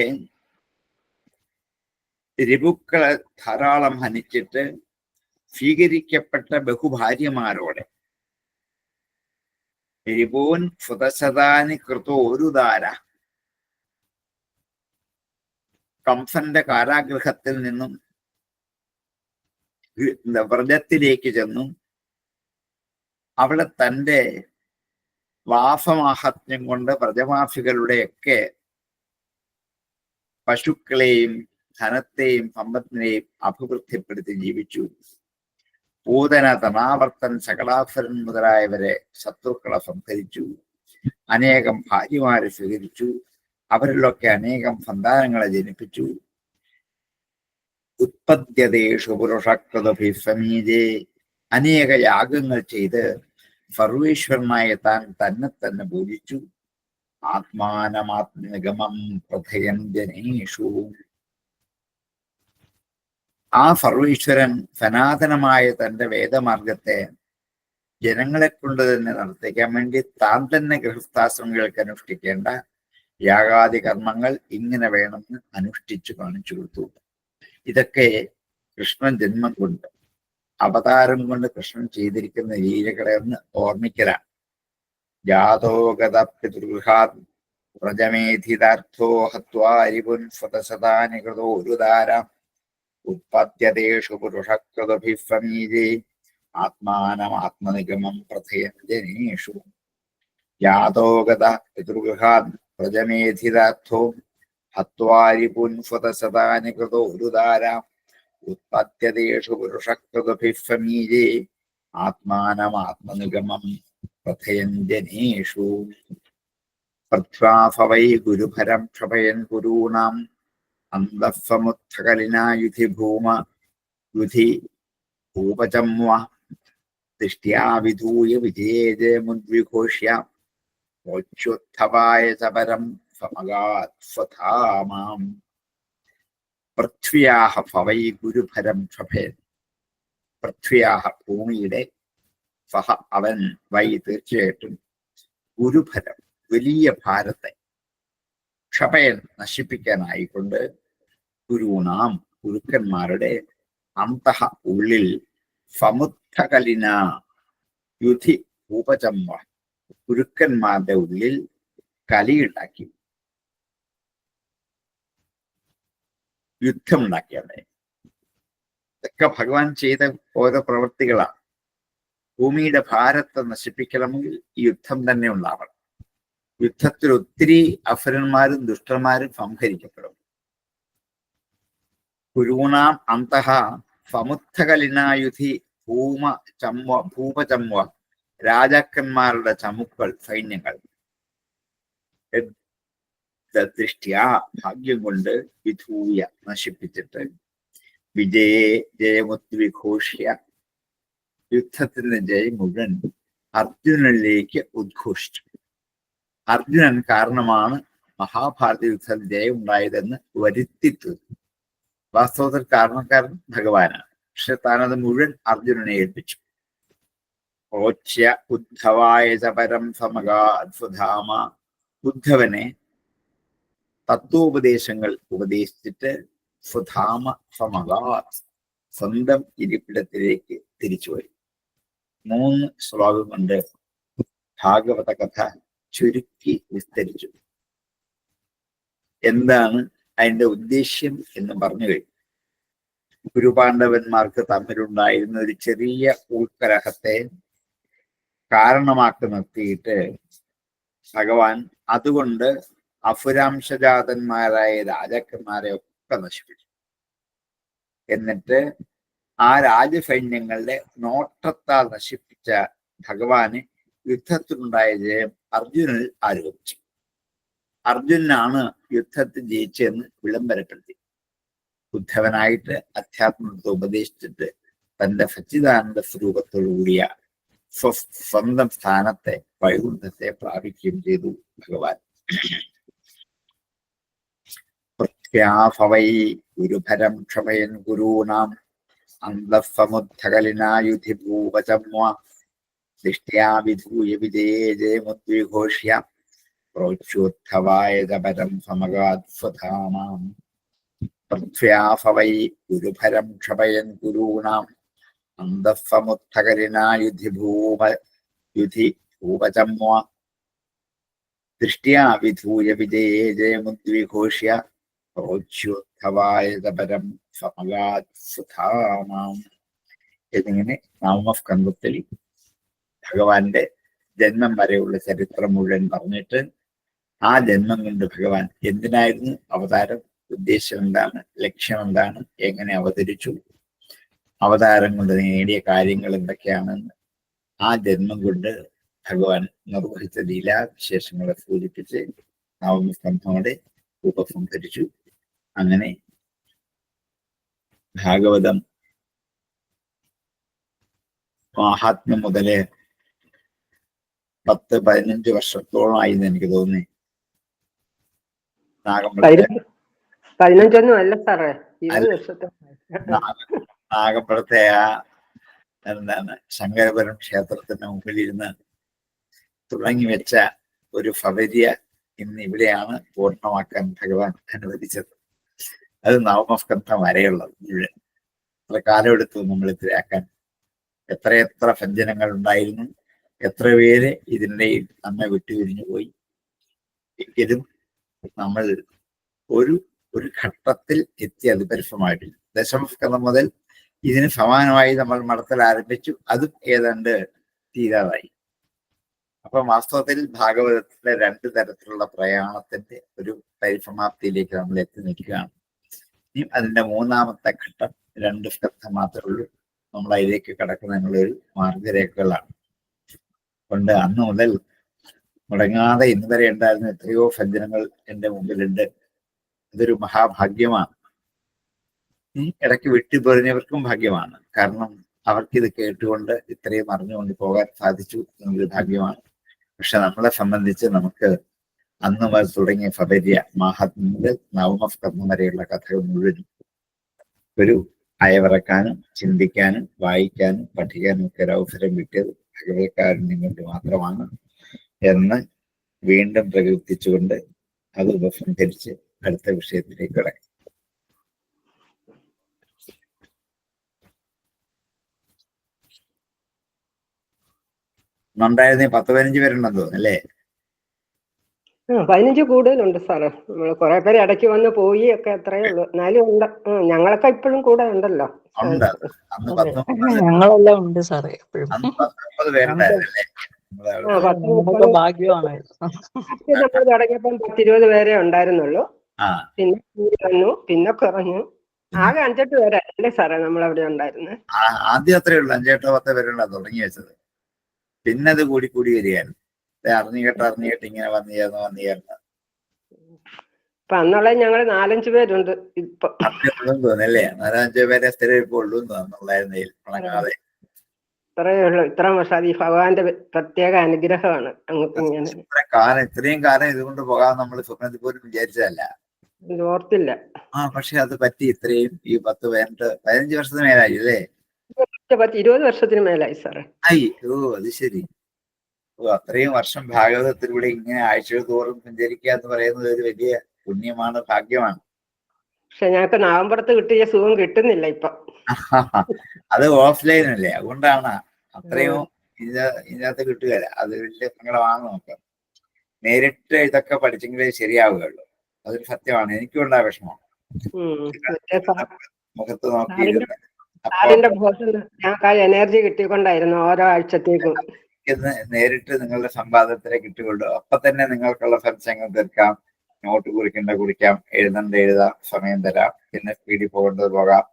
Speaker 1: രിപുക്കളെ ധാരാളം ഹനിച്ചിട്ട് സ്വീകരിക്കപ്പെട്ട ബഹുഭാര്യമാരോടെ. രിപൂൻ സ്വതശതാനി കൃതോ ഒരുദാര, കംസന്റെ കാരാഗൃഹത്തിൽ നിന്നും വ്രജത്തിലേക്ക് ചെന്നു. അവിടെ തൻ്റെ വാസമാഹാത്മ്യം കൊണ്ട് വ്രജവാസികളുടെയൊക്കെ പശുക്കളെയും ധനത്തെയും സമ്പത്തിനെയും അഭിവൃദ്ധിപ്പെടുത്തി ജീവിച്ചു. പൂതന, തമാവർത്തൻ, ശകടാസുരൻ മുതലായവരെ ശത്രുക്കളെ സംഹരിച്ചു. അനേകം ഭാര്യമാരെ സ്വീകരിച്ചു. അവരിലൊക്കെ അനേകം സന്താനങ്ങളെ ജനിപ്പിച്ചു. ഉത്പദ്യതേഷു പുരുഷകൃതഭിഃ സമീജേ, അനേക യാഗങ്ങൾ ചെയ്ത് സർവേശ്വരനായ താൻ തന്നെ തന്നെ പൂജിച്ചു. ആത്മാനമാത്മനിഗമം പ്രഥയഞ്ജനേഷു, ആ സർവേശ്വരൻ സനാതനമായ തന്റെ വേദമാർഗത്തെ ജനങ്ങളെ കൊണ്ട് തന്നെ നടത്തിക്കാൻ വേണ്ടി താൻ തന്നെ ഗൃഹസ്ഥാശ്രമികൾക്ക് അനുഷ്ഠിക്കേണ്ട യാഗാദി കർമ്മങ്ങൾ ഇങ്ങനെ വേണമെന്ന് അനുഷ്ഠിച്ചു കാണിച്ചു കൊടുത്തു. ഇതൊക്കെ കൃഷ്ണൻ ജന്മം കൊണ്ട്, അവതാരം കൊണ്ട് കൃഷ്ണൻ ചെയ്തിരിക്കുന്ന ലീലകളെ ഒന്ന് ഓർമ്മിക്കലാണ്. ജാതോഗത പിതൃഗൃഹാത് വ്രജമേധിതാർത്ഥോ ഹത്വാരിപുൻ സ്വതസദാനി കൃതോരുദാരം ഉത്പദ്യതേഷു പുരുഷകൃതഭിः സമീജേ ആത്മാനമാത്മനിഗമം പ്രഥയൻ ജനേഷു യാതോ ഗത പിതൃഗൃഹാത് വ്രജമേധിതാർത്ഥോ ഹത്വാരിപുൻ സ്വതസദാനി കൃതോരുദാരം ഉത്പദ്യതേഷു പുരുഷകൃതഭിः സമീജേ ആത്മാനമാത്മനിഗമം പ്രഥയൻ ജനേഷു പൃഥ്വാഫവൈ ഗുരുഭരം ക്ഷപയൻ ഗുരൂണാം അന്തഃസമുത്ഥകലിനാ യുധി ഭൂമ യുധി ഭൂപചമ്വ ദൃഷ്ട്യാ വിധൂയ വിജയേജമുദ്വിഘോഷ്യ മോച്യോത്ഥവായ ചപരം സമഗാത് സ്വധാമാം പൃഥ്വിയാഹ ഫവൈ ഗുരുഭരം ക്ഷപയൻ പൃഥ്വിയാഹ ഭൂമിയുടെ സഹ അവൻ വൈ തീർച്ചയായിട്ടും ഗുരുഭരം വലിയ ഭാരത്തെ ക്ഷപയൻ നശിപ്പിക്കാനായിക്കൊണ്ട് ഗുരുണാം ഗുരുക്കന്മാരുടെ അന്തഃ ഉള്ളിൽ സമുദ്ധകലിന യുധി ഉപചമ്മ ഗുരുക്കന്മാരുടെ ഉള്ളിൽ കലിയുണ്ടാക്കി യുദ്ധമുണ്ടാക്കിയവിടെ ഇതൊക്കെ ഭഗവാൻ ചെയ്ത ഓരോ പ്രവൃത്തികളാണ്. ഭൂമിയുടെ ഭാരത്തെ നശിപ്പിക്കണമെങ്കിൽ ഈ യുദ്ധം തന്നെ ഉണ്ടാവണം. യുദ്ധത്തിൽ ഒത്തിരി അസുരന്മാരും ദുഷ്ടന്മാരും സംഹരിക്കപ്പെടും. കുരൂണാം അന്തഃ സമുദ്ധകലിനായുധി ഭൂപചമ്വ രാജാക്കന്മാരുടെ ചമുക്കൾ സൈന്യങ്ങൾ ദൃഷ്ട്യാ ഭാഗ്യം കൊണ്ട് വിധൂയ നശിപ്പിച്ചിട്ട് വിജയെ ജയമുദ്വിഘോഷ്യ യുദ്ധത്തിന്റെ ജയം മുഴുവൻ അർജുനനിലേക്ക് ഉദ്ഘോഷിച്ചു. അർജുനൻ കാരണമാണ് മഹാഭാരത യുദ്ധത്തിൽ ജയം ഉണ്ടായതെന്ന് വരുത്തി തീർന്നു. വാസ്തവത്തിൽ കാരണക്കാരൻ ഭഗവാനാണ്. പക്ഷെ താനത് മുഴുവൻ അർജുനനെ ഏൽപ്പിച്ചു. ഓച്യ ഉദ്ധവായ ചപരം സമഗാത്സുധാമ ഉദ്ധവനെ തത്വോപദേശങ്ങൾ ഉപദേശിച്ചിട്ട് സുധാമ സമഗാത് സ്വന്തം ഇരിപ്പിടത്തിലേക്ക് തിരിച്ചുപോയി. 3 ശ്ലോകം കൊണ്ട് ഭാഗവത കഥ ചുരുക്കി വിസ്തരിച്ചു. എന്താണ് അതിന്റെ ഉദ്ദേശ്യം എന്ന് പറഞ്ഞു കഴിഞ്ഞു. ഗുരുപാണ്ഡവന്മാർക്ക് തമ്മിലുണ്ടായിരുന്ന ഒരു ചെറിയ ഉൾക്കലഹത്തെ കാരണമാക്കി നിർത്തിയിട്ട് ഭഗവാൻ അതുകൊണ്ട് അസുരാംശജാതന്മാരായ രാജാക്കന്മാരെ ഒക്കെ നശിപ്പിച്ചു. എന്നിട്ട് ആ രാജസൈന്യങ്ങളുടെ നോട്ടത്താൽ നശിപ്പിച്ച ഭഗവാന് യുദ്ധത്തിലുണ്ടായ ജയം അർജുനനിൽ ആരോപിച്ചു. അർജുനാണ് യുദ്ധത്തിൽ ജയിച്ചതെന്ന് വിളംബരപ്പെടുത്തി. ഉദ്ധവനായിട്ട് അധ്യാത്മത്തെ ഉപദേശിച്ചിട്ട് തന്റെ സച്ചിദാനന്ദ സ്വരൂപത്തോടുകൂടിയ സ്വന്തം സ്ഥാനത്തെ വൈകുണ്ഠത്തെ പ്രാപിക്കുകയും ചെയ്തു ഭഗവാൻ. പ്രത്യാഭവൈ ഗുരുഭരം ക്ഷമയൻ ഗുരൂണാം അന്തഃസമുദ്ധകലിനായുധി ഭൂപചമ്വ ദൃഷ്ട്യാ വിധൂയ വിജയേ ജയമുദ്വിഘോഷ്യ പ്രോച്യോത്ഥവായ ചപരം സമഗാത് സ്വധാമാം പൃഥ്വ്യാഭവൈ ഗുരുഭരം ക്ഷപയൻ ഗുരൂണാം അന്തഃസമുദ്ധകലിനായുധി ഭൂപചമ്വ ദൃഷ്ട്യാ വിധൂയ വിജയേ ജയമുദ്വിഘോഷ്യ പ്രോച്യോത്ഥവായ ചപരം സമഗാത് സ്വധാമാം എന്നിങ്ങനെ നാമസ്കന്ധത്തിൽ ഭഗവാന്റെ ജന്മം വരെയുള്ള ചരിത്രം മുഴുവൻ പറഞ്ഞിട്ട് ആ ജന്മം കൊണ്ട് ഭഗവാൻ എന്തിനായിരുന്നു അവതാരം, ഉദ്ദേശം എന്താണ്, ലക്ഷ്യം എന്താണ്, എങ്ങനെ അവതരിച്ചു, അവതാരം കൊണ്ട് നേടിയ കാര്യങ്ങൾ എന്തൊക്കെയാണെന്ന് ആ ജന്മം കൊണ്ട് ഭഗവാൻ നിർവഹിച്ച ലീലാവിശേഷങ്ങളെ സൂചിപ്പിച്ച് നവമസ്കന്ധോടെ ഉപസംഹരിച്ചു. അങ്ങനെ ഭാഗവതം മാഹാത്മ്യം മുതല് 10-15 വർഷത്തോളമായി എന്ന് എനിക്ക് തോന്നി.
Speaker 2: 15 അല്ല സാറേ, 20 വർഷത്തെ
Speaker 1: നാഗമ്പലത്തെ ആ എന്താണ് ശങ്കരപുരം ക്ഷേത്രത്തിന് മുമ്പിലിരുന്ന് തുടങ്ങി വെച്ച ഒരു ഭവര്യ ഇന്ന് ഇവിടെയാണ് പൂർണ്ണമാക്കാൻ ഭഗവാൻ അനുവദിച്ചത്. അത് നവമസ്കന്ധം വരെയുള്ളത് മുഴുവൻ. എത്ര കാലമെടുത്തു നമ്മൾ ഇത്തിരിയാക്കാൻ. എത്രയെത്ര ഭഞ്ജനങ്ങൾ ഉണ്ടായിരുന്നു, എത്ര പേര് ഇതിൻ്റെ നമ്മെ വിട്ടുപിരിഞ്ഞു പോയി. എങ്കിലും നമ്മൾ ഒരു ഒരു ഘട്ടത്തിൽ എത്തി അത് പരിസരമായിട്ടില്ല. ദശമസ്കന്ധം മുതൽ ഇതിന് സമാനമായി നമ്മൾ മടത്തൽ ആരംഭിച്ചു. അതും ഏതാണ്ട് തീരാതായി. അപ്പൊ വാസ്തവത്തിൽ ഭാഗവതത്തിലെ 2 തരത്തിലുള്ള പ്രയാണത്തിന്റെ ഒരു പരിസമാപ്തിയിലേക്ക് നമ്മൾ എത്തി നിൽക്കുകയാണ്. ഇനി അതിന്റെ 3ാമത്തെ ഘട്ടം 2 സ്കന്ധം മാത്രമേ ഉള്ളൂ. നമ്മൾ അതിലേക്ക് കടക്കുന്നതിനുള്ളൊരു മാർഗരേഖകളാണ്. കൊണ്ട് അന്ന് മുതൽ മുടങ്ങാതെ ഇന്ന് വരെ ഉണ്ടായിരുന്ന എത്രയോ ഭഞ്ജനങ്ങൾ എൻ്റെ മുമ്പിലുണ്ട്. ഇതൊരു മഹാഭാഗ്യമാണ്. ഈ ഇടയ്ക്ക് വിട്ടുപൊറിഞ്ഞവർക്കും ഭാഗ്യമാണ്. കാരണം അവർക്കിത് കേട്ടുകൊണ്ട് ഇത്രയും അറിഞ്ഞുകൊണ്ട് പോകാൻ സാധിച്ചു എന്നൊരു ഭാഗ്യമാണ്. പക്ഷെ നമ്മളെ സംബന്ധിച്ച് നമുക്ക് അന്ന് മുതൽ തുടങ്ങിയ ഫബര്യ മാഹാത്മ്യം മുതൽ നവമസ്കന്ധം വരെയുള്ള കഥകൾ മുഴുവനും ഒരു അയവിറക്കാനും ചിന്തിക്കാനും വായിക്കാനും പഠിക്കാനും ഒക്കെ ഒരു അവസരം കിട്ടിയത് ഭഗവത്കാരുണ്യം കൊണ്ട് മാത്രമാണ് എന്ന് വീണ്ടും പ്രകീർത്തിച്ചുകൊണ്ട് അത് ഉപസംഹരിച്ച് അടുത്ത വിഷയത്തിലേക്ക് കടക്കും. ഉണ്ടായിരുന്ന 10-15 പേരുണ്ടെന്ന് തോന്നുന്നു അല്ലേ?
Speaker 2: 15 കൂടുതലുണ്ട് സാറേ. നമ്മള് കുറെ പേര് ഇടയ്ക്ക് വന്ന് പോയി ഒക്കെ അത്രയേ ഉള്ളൂ. എന്നാലും ഉണ്ട്. ഞങ്ങളൊക്കെ ഇപ്പോഴും കൂടെ ഉണ്ടല്ലോ.
Speaker 1: ഉണ്ട്. അന്ന് 19
Speaker 3: ഞങ്ങളെല്ലാം ഉണ്ട് സാറേ.
Speaker 1: അന്ന് 19 പേരുണ്ടായിരുന്നല്ലേ?
Speaker 3: ഭാഗ്യമാണ്.
Speaker 2: നമ്മൾ തുടങ്ങിയപ്പം 10-20 പേരെ ഉണ്ടായിരുന്നുള്ളൂ.
Speaker 1: ആ
Speaker 2: പിന്നെ കൂടി വന്നു, പിന്നെ കുറഞ്ഞു. ആകെ 5-8 പേരെ അല്ലേ സാറേ നമ്മളവിടെ ഉണ്ടായിരുന്നത്?
Speaker 1: ആദ്യം അത്രയേ ഉള്ളൂ. 5-8-10 പേരുള്ള തുടങ്ങി വെച്ചത്. പിന്നെ അത് കൂടി വരികയാണ്. അറിഞ്ഞുകേട്ട് ഇങ്ങനെ വന്നു ചേർന്ന്
Speaker 2: അപ്പൊ അന്നുള്ള ഞങ്ങള് 4-5 പേരുണ്ട് ഇപ്പൊ.
Speaker 1: തോന്നല്ലേ? 4-5 പേരെ സ്ഥിരം ഇപ്പൊ ഉള്ളൂ തോന്നുന്നുണ്ടായിരുന്നതിൽ മുടങ്ങാതെ.
Speaker 2: ഇത്രയേ ഉള്ളൂ. ഇത്രയും വർഷം ഈ ഭഗവാന്റെ പ്രത്യേക അനുഗ്രഹമാണ്. ഇങ്ങനെ
Speaker 1: ഇത്രയും കാലം ഇതുകൊണ്ട് പോകാൻ നമ്മൾ സ്വപ്നത്തിൽ പോലും വിചാരിച്ചതല്ല.
Speaker 2: ഓർത്തില്ല.
Speaker 1: പക്ഷെ അത് പറ്റി. ഇത്രയും ഈ 15 വർഷത്തിന് മേലായി അല്ലേ?
Speaker 2: 20 വർഷത്തിന് മേലായി സാറേ.
Speaker 1: അത് ശരി. അത്രയും വർഷം ഭാഗവതത്തിലൂടെ ഇങ്ങനെ ആഴ്ചകൾ തോറും സഞ്ചരിക്കുക എന്ന് പറയുന്നത് ഒരു വലിയ പുണ്യമാണ്, ഭാഗ്യമാണ്.
Speaker 2: പക്ഷെ ഞങ്ങക്ക് നാവമ്പുറത്ത് കിട്ടിയ സുഖം കിട്ടുന്നില്ല ഇപ്പൊ.
Speaker 1: അത് ഓഫ്ലൈൻ അല്ലേ? അതുകൊണ്ടാണ് അത്രയും ഇതിനകത്ത് കിട്ടുകയില്ല. അത് വലിയ സങ്കടമാണ്. നമുക്ക് നേരിട്ട് ഇതൊക്കെ പഠിച്ചെങ്കിലേ ശരിയാവുകയുള്ളൂ. അതൊരു സത്യമാണ്. എനിക്കും ഉണ്ടായ വിഷമമാണ്. മുഖത്ത് നോക്കിയിരുന്ന്
Speaker 2: ഞങ്ങൾക്ക് എനർജി കിട്ടിക്കൊണ്ടായിരുന്നു ഓരോ ആഴ്ചത്തേക്കും.
Speaker 1: നേരിട്ട് നിങ്ങളുടെ സമ്പാദത്തിലേക്ക് കിട്ടുകയുള്ളൂ. അപ്പൊ തന്നെ നിങ്ങൾക്കുള്ള സംശയങ്ങൾ തീർക്കാം, നോട്ട് കുറിക്കാം, എഴുതാം, സമയം തരാം, പിന്നെ സ്പീഡിൽ പോകേണ്ടത് പോകാം,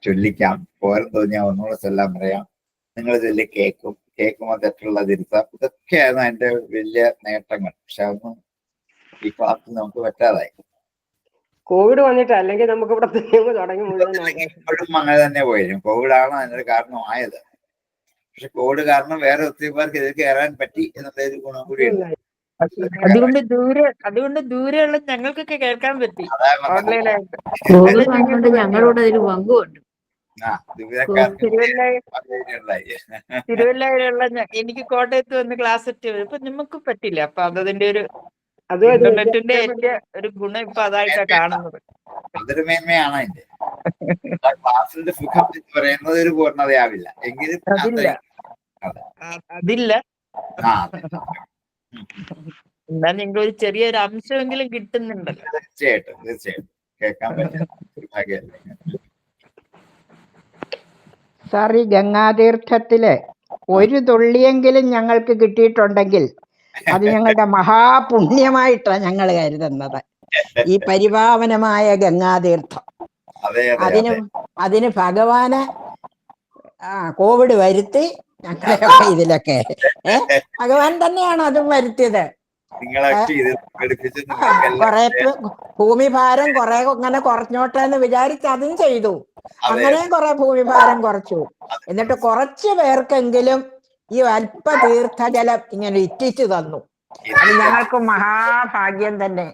Speaker 1: ചൊല്ലിക്കാം, പോരം തോന്നിയാൽ ഒന്നുകൂടെ ചൊല്ലാൻ പറയാം. നിങ്ങൾ ചൊല്ലി കേൾക്കുമ്പോൾ തെറ്റുള്ള തിരുത്താം. ഇതൊക്കെയായിരുന്നു അതിന്റെ വലിയ നേട്ടങ്ങൾ. പക്ഷെ അതൊന്നും ഈ ക്ലാസ്സിൽ നമുക്ക് പറ്റാതായി.
Speaker 2: കോവിഡ് വന്നിട്ട് അല്ലെങ്കിൽ നമുക്ക് ഇവിടെ തുടങ്ങി
Speaker 1: ഇപ്പോഴും അങ്ങനെ തന്നെ പോയിരുന്നു. കോവിഡാണ് അതിനൊരു കാരണമായത്. പക്ഷെ കോവിഡ് കാരണം വേറെ ഒത്തിരി പേർക്ക് ഇത് കയറാൻ പറ്റി എന്നുള്ളൊരു ഗുണം കൂടിയുണ്ട്.
Speaker 3: അതുകൊണ്ട് ദൂരെയുള്ള ഞങ്ങൾക്കൊക്കെ കേൾക്കാൻ പറ്റി ഓൺലൈനായിട്ട്. തിരുവല്ലയിലുള്ള എനിക്ക് കോട്ടയത്ത് വന്ന് ക്ലാസ് എത്തിയത് ഇപ്പൊ നമുക്ക് പറ്റില്ല. അപ്പൊ അതിന്റെ ഒരു ഇന്റർനെറ്റിന്റെ ഒരു ഗുണം ഇപ്പൊ അതായിട്ടാ കാണുന്നത്.
Speaker 1: അതൊരു മേന്മയാണ് അതിന്റെ. ക്ലാസ്സിന്റെ സുഖം എന്ന് പറയുന്നത് ഒരു പൂർണ്ണതയാവില്ല. എങ്കിലും
Speaker 3: അതില്ല. എന്നാ നിങ്ങൾ ഒരു ചെറിയൊരു അംശമെങ്കിലും കിട്ടുന്നുണ്ടല്ലോ.
Speaker 1: തീർച്ചയായിട്ടും കേൾക്കാൻ പറ്റും.
Speaker 4: സാർ, ഈ ഗംഗാതീർത്ഥത്തില് ഒരു തുള്ളിയെങ്കിലും ഞങ്ങൾക്ക് കിട്ടിയിട്ടുണ്ടെങ്കിൽ അത് ഞങ്ങളുടെ മഹാപുണ്യമായിട്ടാണ് ഞങ്ങൾ കരുതുന്നത്. ഈ പരിപാവനമായ ഗംഗാതീർത്ഥം, അതിന് ഭഗവാന് കോവിഡ് വരുത്തി ഞങ്ങളെയൊക്കെ ഇതിലൊക്കെ ഭഗവാൻ തന്നെയാണ് അതും വരുത്തിയത്. കുറെ ഭൂമിഭാരം കുറെ ഇങ്ങനെ കുറഞ്ഞോട്ടെ എന്ന് വിചാരിച്ച് അതും ചെയ്തു. അങ്ങനെയും കുറെ ഭൂമിഭാരം കുറച്ചു. എന്നിട്ട് കുറച്ചു പേർക്കെങ്കിലും ഈ അല്പ തീർത്ഥജലം ഇങ്ങനെ ഇറ്റിച്ചു തന്നു. അത് ഞങ്ങൾക്ക് മഹാഭാഗ്യം തന്നെ.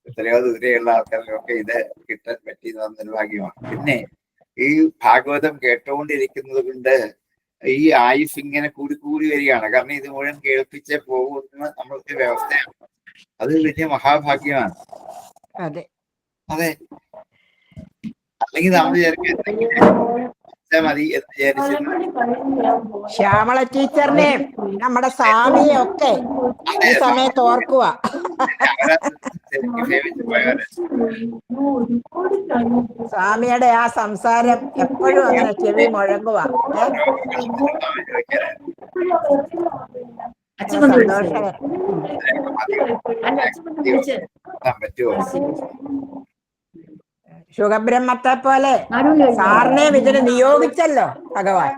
Speaker 1: എത്രയോ ദൂരെയുള്ള ആൾക്കാർക്കൊക്കെ ഇത് കിട്ടാൻ പറ്റിയ ഭാഗ്യമാണ്. പിന്നെ ഈ ഭാഗവതം കേട്ടുകൊണ്ടിരിക്കുന്നത് കൊണ്ട് ഈ ആയുസ് ഇങ്ങനെ കൂടി വരികയാണ്. കാരണം ഇത് മുഴുവൻ കേൾപ്പിച്ചേ പോകുന്ന നമ്മൾക്ക് വ്യവസ്ഥയാണ്. അത് വലിയ മഹാഭാഗ്യമാണ്. അതെ, അല്ലെങ്കിൽ നമ്മൾ മതി എന്ന് വിചാരിച്ച്
Speaker 4: ശ്യാമള ടീച്ചറിനെയും നമ്മുടെ സ്വാമിയെ ഒക്കെ ഈ സമയത്ത് ഓർക്കുക.
Speaker 1: ശരിക്കും സേവിച്ചു പോയവരെ.
Speaker 4: സ്വാമിയുടെ ആ സംസാരം എപ്പോഴും അങ്ങനെ ചെവി മുഴങ്ങുക. സന്തോഷം.
Speaker 1: പറ്റുമോ?
Speaker 4: സുഖബ്രഹ്മത്തെ പോലെ സാറിനെയും ഇതിന് നിയോഗിച്ചല്ലോ ഭഗവാൻ,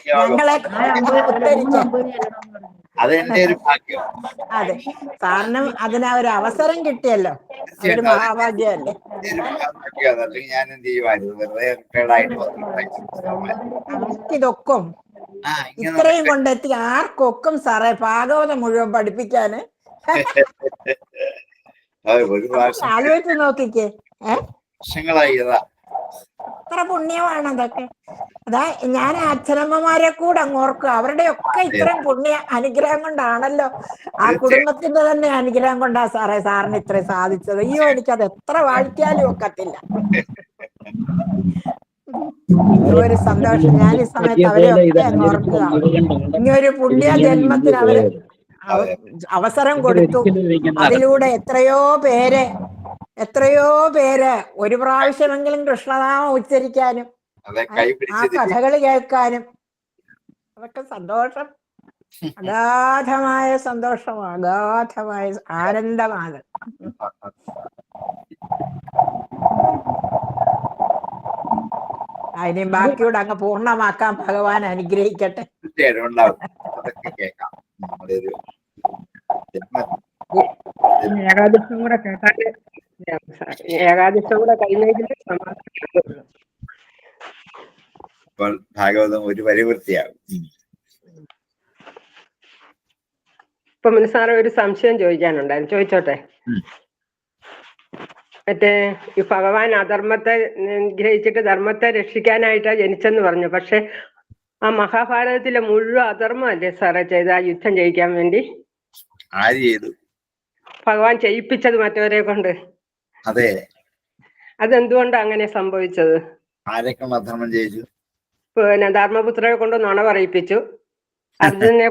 Speaker 4: ഞങ്ങളെ ഉദ്ധരിക്കാൻ.
Speaker 1: അതെന്റെ ഒരു ഭാഗ്യം.
Speaker 4: അതെ, സാറിനും അതിന് ഒരു അവസരം കിട്ടിയല്ലോ, അതൊരു മഹാഭാഗ്യമല്ലേ.
Speaker 1: അല്ലെങ്കിൽ ഞാൻ എന്ത് ചെയ്യുമായിരുന്നു, വെറുതെ റിട്ടയർഡായിട്ട്
Speaker 4: ആർക്കിതൊക്കും ഇത്രയും കൊണ്ടെത്തി ആർക്കൊക്കും സാറേ ഭാഗവതം മുഴുവൻ പഠിപ്പിക്കാന്?
Speaker 1: ഒരു പ്രാവശ്യം
Speaker 4: ആലോചിച്ച് നോക്കിക്കേ,
Speaker 1: വർഷങ്ങളായി ഇതാ.
Speaker 4: എത്ര പുണ്യമാണ് അതൊക്കെ. അതാ ഞാൻ അച്ഛനമ്മമാരെ കൂടെ അങ്ങ് ഓർക്കുക, അവരുടെ ഒക്കെ ഇത്രയും പുണ്യ അനുഗ്രഹം കൊണ്ടാണല്ലോ, ആ കുടുംബത്തിന്റെ തന്നെ അനുഗ്രഹം കൊണ്ടാ സാറേ സാറിന് ഇത്രയും സാധിച്ചത്. അയ്യോ, എനിക്കത് എത്ര വാഴ്ത്തിയാലും ഒക്കത്തില്ല. ഒരു സന്തോഷം. ഞാൻ ഈ സമയത്ത് അവരെ ഒക്കെ അങ്ങ് ഓർക്കുക. ഇനി ഒരു പുണ്യ ജന്മത്തിന് അവര് അവസരം കൊടുത്തു. അതിലൂടെ എത്രയോ പേര് ഒരു പ്രാവശ്യമെങ്കിലും കൃഷ്ണനാമം ഉച്ചരിക്കാനും ആ കഥകൾ കേൾക്കാനും, അതൊക്കെ സന്തോഷം, അഗാധമായ സന്തോഷമാണ്, അഗാധമായ ആനന്ദമാണ്. അതിന് ബാക്കിയോട് അങ്ങ് പൂർണ്ണമാക്കാൻ ഭഗവാൻ അനുഗ്രഹിക്കട്ടെ.
Speaker 2: ഏകാദശം കൂടെ കേട്ടാല് ഏകാദശം കൂടെ കഴിഞ്ഞെങ്കിൽ സമാധാനം.
Speaker 1: ഇപ്പോൾ ഭാഗവതം ഒരു പരിവൃത്തിയാകും.
Speaker 2: ഇപ്പൊ സാറേ ഒരു സംശയം ചോദിക്കാനുണ്ടായിരുന്നു, ചോദിച്ചോട്ടെ? മറ്റേ ഈ ഭഗവാൻ അധർമ്മത്തെ നിഗ്രഹിച്ചിട്ട് ധർമ്മത്തെ രക്ഷിക്കാനായിട്ടാ ജനിച്ചെന്ന് പറഞ്ഞു. പക്ഷെ ആ മഹാഭാരതത്തിലെ മുഴുവൻ അധർമ്മമല്ലേ സാറേ ചെയ്ത് ആ യുദ്ധം ജയിക്കാൻ വേണ്ടി?
Speaker 1: ആര് ചെയ്തു?
Speaker 2: ഭഗവാൻ ചെയ്യിപ്പിച്ചത് മറ്റവരെ കൊണ്ട്.
Speaker 1: അതെ,
Speaker 2: അതെന്തുകൊണ്ടാ അങ്ങനെ സംഭവിച്ചത്?
Speaker 1: ആരൊക്കെ അധർമ്മം ചെയ്യിച്ചു?
Speaker 2: പിന്നെ ധർമ്മപുത്രരെ കൊണ്ട് നുണ പറയിപ്പിച്ചു, അർജുനെ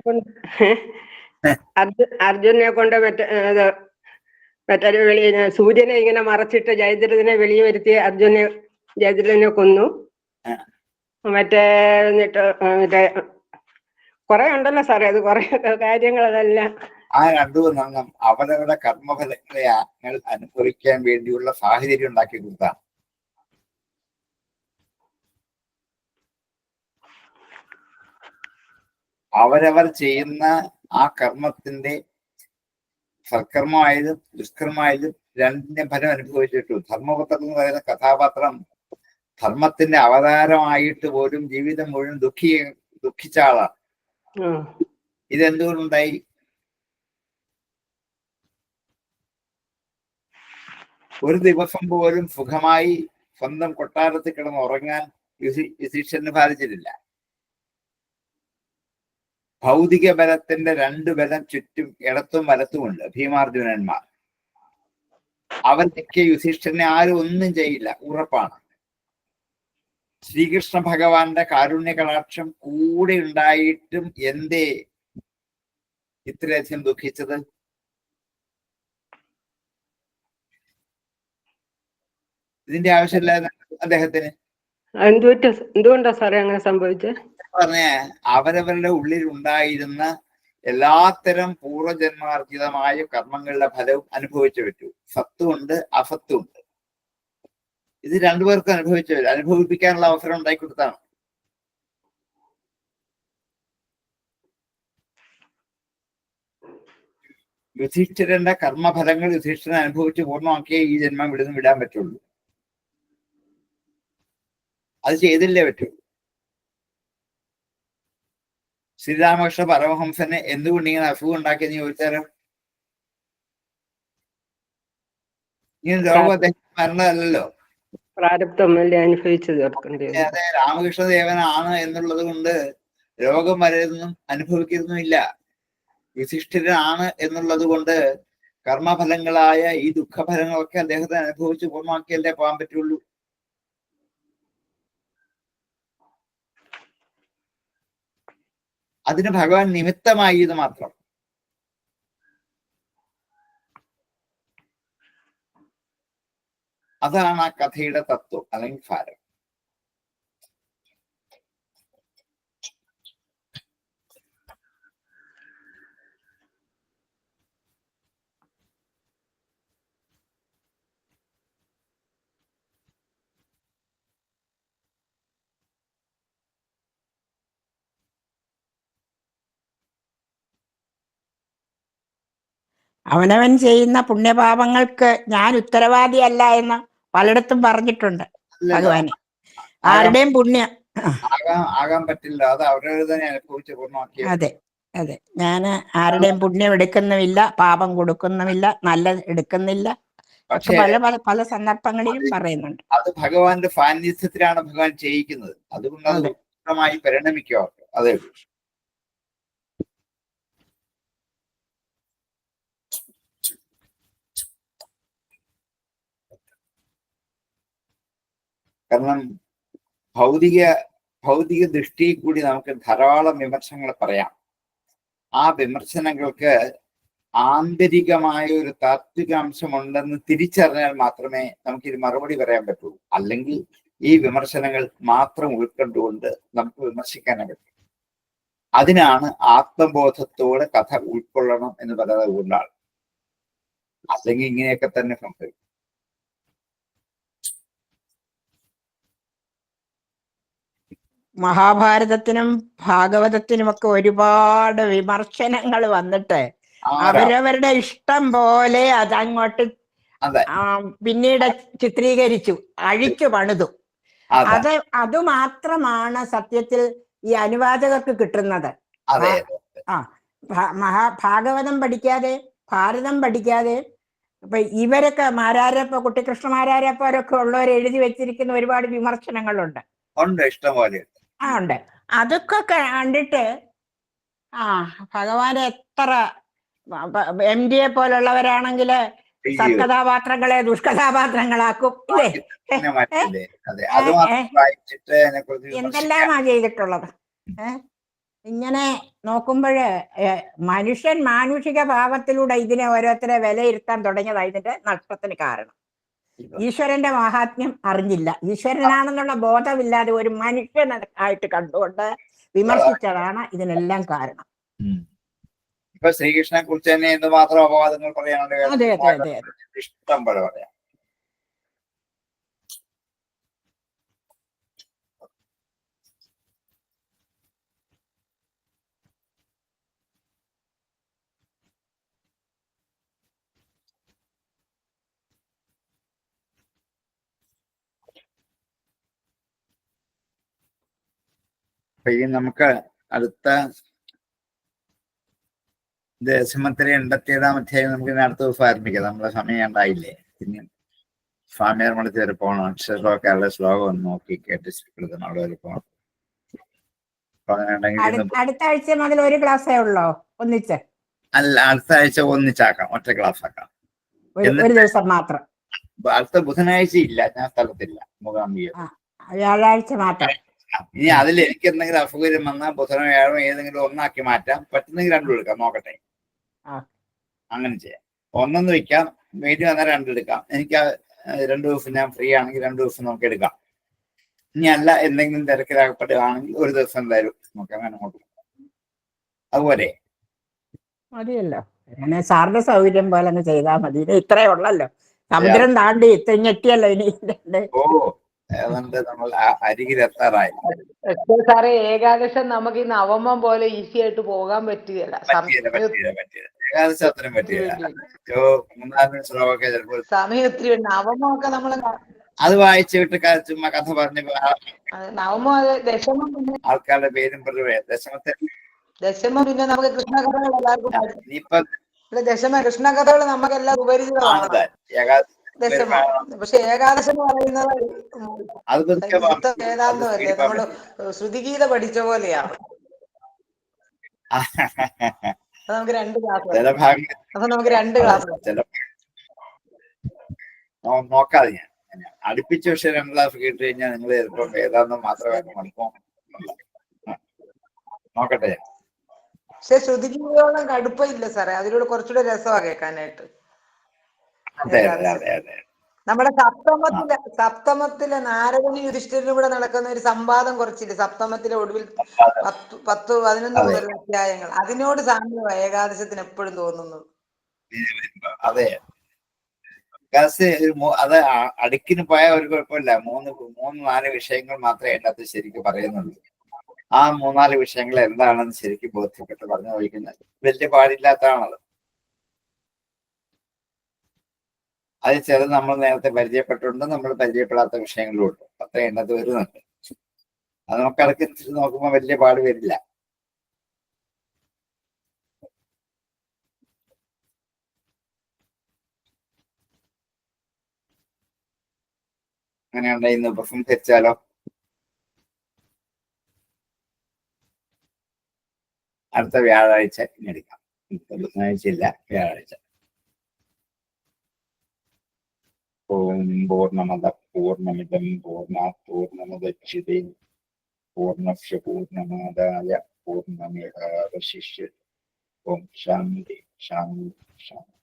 Speaker 2: കൊണ്ട് മറ്റൊരു സൂര്യനെ ഇങ്ങനെ മറച്ചിട്ട് ജയദ്രഥനെ വെളിയെ വരുത്തി ജയദ്രഥനെ കൊന്നു. മറ്റേ കുറെ ഉണ്ടല്ലോ സാറേ, അത് കുറെ കാര്യങ്ങൾ. അതെല്ലാം
Speaker 1: ആ രണ്ടു അവരവരുടെ കർമ്മഫലങ്ങളെ അനുഭവിക്കാൻ വേണ്ടിയുള്ള സാഹചര്യം ഉണ്ടാക്കി കൊടുത്താണ്. അവരവർ ചെയ്യുന്ന ആ കർമ്മത്തിന്റെ സൽക്കർമ്മമായാലും ദുഷ്കർമ്മമായാലും രണ്ടിന്റെ ഫലം അനുഭവിച്ചിട്ടു. ധർമ്മപുത്രൻ എന്ന് പറയുന്ന കഥാപാത്രം ധർമ്മത്തിന്റെ അവതാരമായിട്ട് പോലും ജീവിതം മുഴുവൻ ദുഃഖിച്ച ആളാണ്. ഇതെന്തുകൊണ്ടുണ്ടായി? ഒരു ദിവസം പോലും സുഖമായി സ്വന്തം കൊട്ടാരത്തിൽ കിടന്ന് ഉറങ്ങാൻ യുധിഷ്ഠിരന് സാധിച്ചിട്ടില്ല. ഭൗതിക ബലത്തിന്റെ രണ്ടു ബലം ചുറ്റും ഇടത്തും വലത്തുമുണ്ട്, ഭീമാർജുനന്മാർ. അവർക്ക് യുധിഷ്ഠിരനെ ആരും ഒന്നും ചെയ്യില്ല, ഉറപ്പാണ്. ശ്രീകൃഷ്ണ ഭഗവാന്റെ കാരുണ്യ കടാക്ഷം കൂടെ ഉണ്ടായിട്ടും എന്തേ ഇത്രയധികം ദുഃഖിച്ചത്? ഇതിന്റെ ആവശ്യമില്ല അദ്ദേഹത്തിന്.
Speaker 2: എന്തുകൊണ്ടാ സാറേ അങ്ങനെ സംഭവിച്ചത്?
Speaker 1: പറഞ്ഞ അവരവരുടെ ഉള്ളിൽ ഉണ്ടായിരുന്ന എല്ലാത്തരം പൂർവജന്മാർജിതമായ കർമ്മങ്ങളുടെ ഫലവും അനുഭവിച്ചു പറ്റൂ. സത്വമുണ്ട്, അസത്വമുണ്ട്. ഇത് രണ്ടുപേർക്കും അനുഭവിപ്പിക്കാനുള്ള അവസരം ഉണ്ടാക്കി കൊടുത്താണ്. യുധിഷ്ഠിരന്റെ കർമ്മഫലങ്ങൾ യുധിഷ്ഠിരൻ അനുഭവിച്ച് പൂർണ്ണമാക്കിയേ ഈ ജന്മം വിടാൻ പറ്റുള്ളൂ. അത് ചെയ്തില്ലേ പറ്റൂ. ശ്രീരാമകൃഷ്ണ പരമഹംസനെ എന്തുകൊണ്ട് ഇങ്ങനെ അസുഖം ഉണ്ടാക്കിയെന്ന് ചോദിച്ചാലോ? ഇങ്ങനെ രോഗം അദ്ദേഹം മരണമല്ലല്ലോ,
Speaker 2: അനുഭവിച്ചു തീർക്കേണ്ടി.
Speaker 1: അതെ, രാമകൃഷ്ണദേവനാണ് എന്നുള്ളത് കൊണ്ട് രോഗം വരരുതെന്നും അനുഭവിക്കുന്നതുമില്ല. യുധിഷ്ഠിരനാണ് എന്നുള്ളത് കൊണ്ട് കർമ്മഫലങ്ങളായ ഈ ദുഃഖഫലങ്ങളൊക്കെ അദ്ദേഹത്തെ അനുഭവിച്ച് പൂർണ്ണമാക്കിയല്ലേ പോകാൻ പറ്റുള്ളൂ. അതിന് ഭഗവാൻ നിമിത്തമായി എന്ന് മാത്രം. അതാണ് ആ കഥയുടെ തത്വം അല്ലെങ്കിൽ ഭാരം.
Speaker 4: അവനവൻ ചെയ്യുന്ന പുണ്യപാപങ്ങൾക്ക് ഞാൻ ഉത്തരവാദിയല്ല എന്ന് പലയിടത്തും പറഞ്ഞിട്ടുണ്ട് ഭഗവാന്. ആരുടെയും പുണ്യം
Speaker 1: ആകാൻ പറ്റില്ല, അത് അവരുടെ തന്നെ അനുഭവിച്ച് പൂർണ്ണമാക്കിയ.
Speaker 4: അതെ അതെ, ഞാൻ ആരുടെയും പുണ്യം എടുക്കുന്നുമില്ല, പാപം കൊടുക്കുന്നുമില്ല, നല്ലത് എടുക്കുന്നില്ല. പക്ഷെ പല പല പല സന്ദർഭങ്ങളിലും പറയുന്നുണ്ട്.
Speaker 1: അത് ഭഗവാന്റെ സാന്നിധ്യത്തിലാണ് ഭഗവാൻ ചെയ്യിക്കുന്നത്. അതുകൊണ്ട് അത് ഉത്തമമായി പരിണമിക്കുക. അതെ. കാരണം ഭൗതിക ദൃഷ്ടിയിൽ കൂടി നമുക്ക് ധാരാളം വിമർശനങ്ങൾ പറയാം. ആ വിമർശനങ്ങൾക്ക് ആന്തരികമായ ഒരു താത്വികാംശമുണ്ടെന്ന് തിരിച്ചറിഞ്ഞാൽ മാത്രമേ നമുക്കിത് മറുപടി പറയാൻ പറ്റൂ. അല്ലെങ്കിൽ ഈ വിമർശനങ്ങൾ മാത്രം ഉൾക്കൊണ്ടുകൊണ്ട് നമുക്ക് വിമർശിക്കാനേ പറ്റും. അതിനാണ് ആത്മബോധത്തോടെ കഥ ഉൾക്കൊള്ളണം എന്ന് പറയുന്നത് കൊണ്ടാണ്. അല്ലെങ്കിൽ ഇങ്ങനെയൊക്കെ തന്നെ സംഭവിക്കും.
Speaker 4: മഹാഭാരതത്തിനും ഭാഗവതത്തിനുമൊക്കെ ഒരുപാട് വിമർശനങ്ങൾ വന്നിട്ട് അവരവരുടെ ഇഷ്ടം പോലെ അതങ്ങോട്ട് പിന്നീട് ചിത്രീകരിച്ചു, അഴിച്ചു പണിതു. അതുമാത്രമാണ് സത്യത്തിൽ ഈ അനുവാചകർക്ക് കിട്ടുന്നത്. ഭാഗവതം പഠിക്കാതെ ഭാരതം പഠിക്കാതെ ഇപ്പൊ ഇവരൊക്കെ മാരാരപ്പ കുട്ടിക്കൃഷ്ണമാരാരപ്പരൊക്കെ ഉള്ളവർ എഴുതി വെച്ചിരിക്കുന്ന ഒരുപാട് വിമർശനങ്ങളുണ്ട്.
Speaker 1: ഇഷ്ടംപോലെ
Speaker 4: ഉണ്ട്. അതൊക്കെ കണ്ടിട്ട് ഭഗവാൻ എത്ര MD പോലുള്ളവരാണെങ്കിൽ സത്കഥാപാത്രങ്ങളെ ദുഷ്കഥാപാത്രങ്ങളാക്കും ഇല്ലേ? എന്തെല്ലാമാ ചെയ്തിട്ടുള്ളത്. ഇങ്ങനെ നോക്കുമ്പോഴ് മനുഷ്യൻ മാനുഷിക ഭാവത്തിലൂടെ ഇതിനെ ഓരോരുത്തരെ വിലയിരുത്താൻ തുടങ്ങിയതാ ഇതിന്റെ നഷ്ടത്തിന് കാരണം. ഈശ്വരന്റെ മഹാത്മ്യം അറിഞ്ഞില്ല, ഈശ്വരനാണെന്നുള്ള ബോധമില്ലാതെ ഒരു മനുഷ്യൻ ആയിട്ട് കണ്ടുകൊണ്ട് വിമർശിച്ചതാണ് ഇതിനെല്ലാം കാരണം.
Speaker 1: ഇപ്പൊ ശ്രീകൃഷ്ണനെ കുറിച്ച് തന്നെ എന്തുമാത്രം അപവാദങ്ങൾ പറയാനുണ്ട്, ഇഷ്ടം പോലെ പറയാം. അപ്പൊ ഈ നമുക്ക് അടുത്ത ദശമത്തിലെ 87-ാം അധ്യായം നമുക്ക് അടുത്ത ദിവസം ആരംഭിക്കാം. നമ്മളെ സമയം ഉണ്ടായില്ലേ? പിന്നെ സ്വാമിയാർ മഠത്തിൽ വരെ പോകണം. അക്ഷരശ്ലോകം അവരുടെ ശ്ലോകം ഒന്ന് നോക്കി കേട്ട് എടുക്കണം. അവിടെ വരെ പോകണം.
Speaker 4: അടുത്ത ആഴ്ച മുതൽ ഒരു ക്ലാസ്സേ ഉള്ളോ? ഒന്നിച്ച്
Speaker 1: അല്ല, അടുത്ത ആഴ്ച ഒന്നിച്ചാക്കാം, ഒറ്റ ക്ലാസ് ആക്കാം.
Speaker 4: ഒരു ദിവസം മാത്രം.
Speaker 1: അടുത്ത ബുധനാഴ്ച ഇല്ല, ഞാൻ സ്ഥലത്തില്ല, മൂകാംബിക.
Speaker 4: വ്യാഴാഴ്ച മാത്രം.
Speaker 1: ഇനി അതിൽ എനിക്ക് എന്തെങ്കിലും അസൗകര്യം വന്നാൽ ബുധനോ വ്യാഴമോ ഏതെങ്കിലും ഒന്നാക്കി മാറ്റാം. പറ്റുന്നെങ്കിൽ രണ്ടും എടുക്കാം, നോക്കട്ടെ. അങ്ങനെ ചെയ്യാം. ഒന്നൊന്ന് വെക്കാം, വെയിറ്റ് വന്നാൽ രണ്ടെടുക്കാം. എനിക്ക് 2 ദിവസം ഞാൻ ഫ്രീ ആണെങ്കിൽ 2 ദിവസം നമുക്ക് എടുക്കാം. ഇനി അല്ല എന്തെങ്കിലും തിരക്കിലാകപ്പെടുകയാണെങ്കിൽ ഒരു ദിവസം എന്തായാലും നമുക്ക് അങ്ങനെ അങ്ങോട്ട് അതുപോലെ
Speaker 4: മതിയല്ലോ. അങ്ങനെ സാറിന്റെ സൗകര്യം പോലെ അങ്ങ് ചെയ്താൽ മതി. ഇത്രേ ഉള്ളല്ലോ, സമുദ്രം താണ്ടി ഇത്രഞ്ഞെട്ടിയല്ലോ ഇനി.
Speaker 1: അതുകൊണ്ട് നമ്മൾ അരികിലെത്താറായി.
Speaker 3: സാറേ, ഏകാദശം നമുക്ക് ഈ നവമം പോലെ ഈസി ആയിട്ട് പോകാൻ പറ്റുകയില്ല.
Speaker 1: ഏകാദശം അത്രയും പറ്റില്ല. 3-4 ശ്ലോകമൊക്കെ ചിലപ്പോൾ
Speaker 3: സമയം ഒത്തിരി. നവമൊക്കെ നമ്മള്
Speaker 1: അത് വായിച്ചിട്ട് ചുമ്മാ കഥ പറഞ്ഞു
Speaker 3: നവമോ ദശമം,
Speaker 1: ആൾക്കാരുടെ പേരും പറഞ്ഞു.
Speaker 3: ദശമം പിന്നെ നമുക്ക് കൃഷ്ണകഥകൾ എല്ലാവർക്കും കൃഷ്ണകഥകൾ നമുക്കെല്ലാം ഉപരിചിതമാണ്. പക്ഷെ ഏകാദശം എന്ന് പറയുന്നത് ഏതാന്നല്ലേ, നമ്മള് ശ്രുതിഗീത പഠിച്ച പോലെയാണ്. അത് നമുക്ക് 2 ക്ലാസ്
Speaker 1: നോക്കാതെ ഞാൻ അടുപ്പിച്ച പക്ഷെ 2 ക്ലാസ് കേട്ട് കഴിഞ്ഞാൽ നിങ്ങൾ ചിലപ്പോൾ വേദാന്തം മാത്രമേ മണിക്കോ നോക്കട്ടെ.
Speaker 5: പക്ഷെ ശ്രുതിജീവിയോളം കടുപ്പമില്ല സാറേ, അതിലൂടെ കുറച്ചുകൂടെ രസമാണ് കേൾക്കാനായിട്ട്.
Speaker 1: അതെ അതെ അതെ അതെ.
Speaker 5: നമ്മുടെ സപ്തമത്തിലെ നാരദനും യുധിഷ്ഠിരനും കൂടെ നടക്കുന്ന ഒരു സംവാദം കുറച്ചില്ലേ സപ്തമത്തിലെ ഒടുവിൽ 10-11 മുതൽ അധ്യായങ്ങൾ, അതിനോട് സാമ്യമാണ് ഏകാദശത്തിന് എപ്പോഴും തോന്നുന്നത്.
Speaker 1: അതെ അത് അടുക്കിന് പോയാൽ ഒരു കുഴപ്പമില്ല. 3-4 വിഷയങ്ങൾ മാത്രമേ അതിനകത്ത് ശരിക്കും പറയുന്നുള്ളൂ. ആ 3-4 വിഷയങ്ങൾ എന്താണെന്ന് ശരിക്കും ബോധ്യപ്പെട്ട് പറഞ്ഞു വയ്ക്കുന്നത് വലിയ പാടില്ലാത്തതാണത്. അത് ചിലത് നമ്മൾ നേരത്തെ പരിചയപ്പെട്ടിട്ടുണ്ട്, നമ്മൾ പരിചയപ്പെടാത്ത വിഷയങ്ങളും ഉണ്ട്. അത്ര എണ്ണത്ത് വരുന്നുണ്ട്. അത് നമുക്ക് ഇടയ്ക്ക് നോക്കുമ്പോൾ വലിയ പാട് വരില്ല. അങ്ങനെയുണ്ട്. ഇന്ന് പ്രസംസിച്ചാലോ? അടുത്ത വ്യാഴാഴ്ച ഇനി എടുക്കാം. ബുധനാഴ്ച ഇല്ല, വ്യാഴാഴ്ച. ഓം പൂർണ്ണമദ പൂർണ്ണമിദം പൂർണ്ണാത് പൂർണ്ണമുദച്യതേ പൂർണ്ണസ്യ പൂർണ്ണമാദായ പൂർണ്ണമേവാവശിഷ്യതേ. ഓം ശാന്തി ശാന്തി ശാന്തി.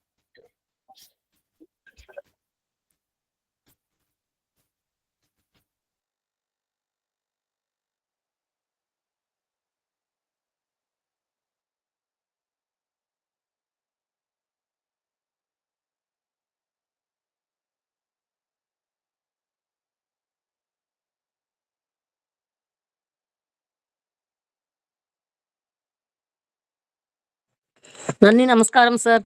Speaker 6: നന്ദി, നമസ്കാരം സർ.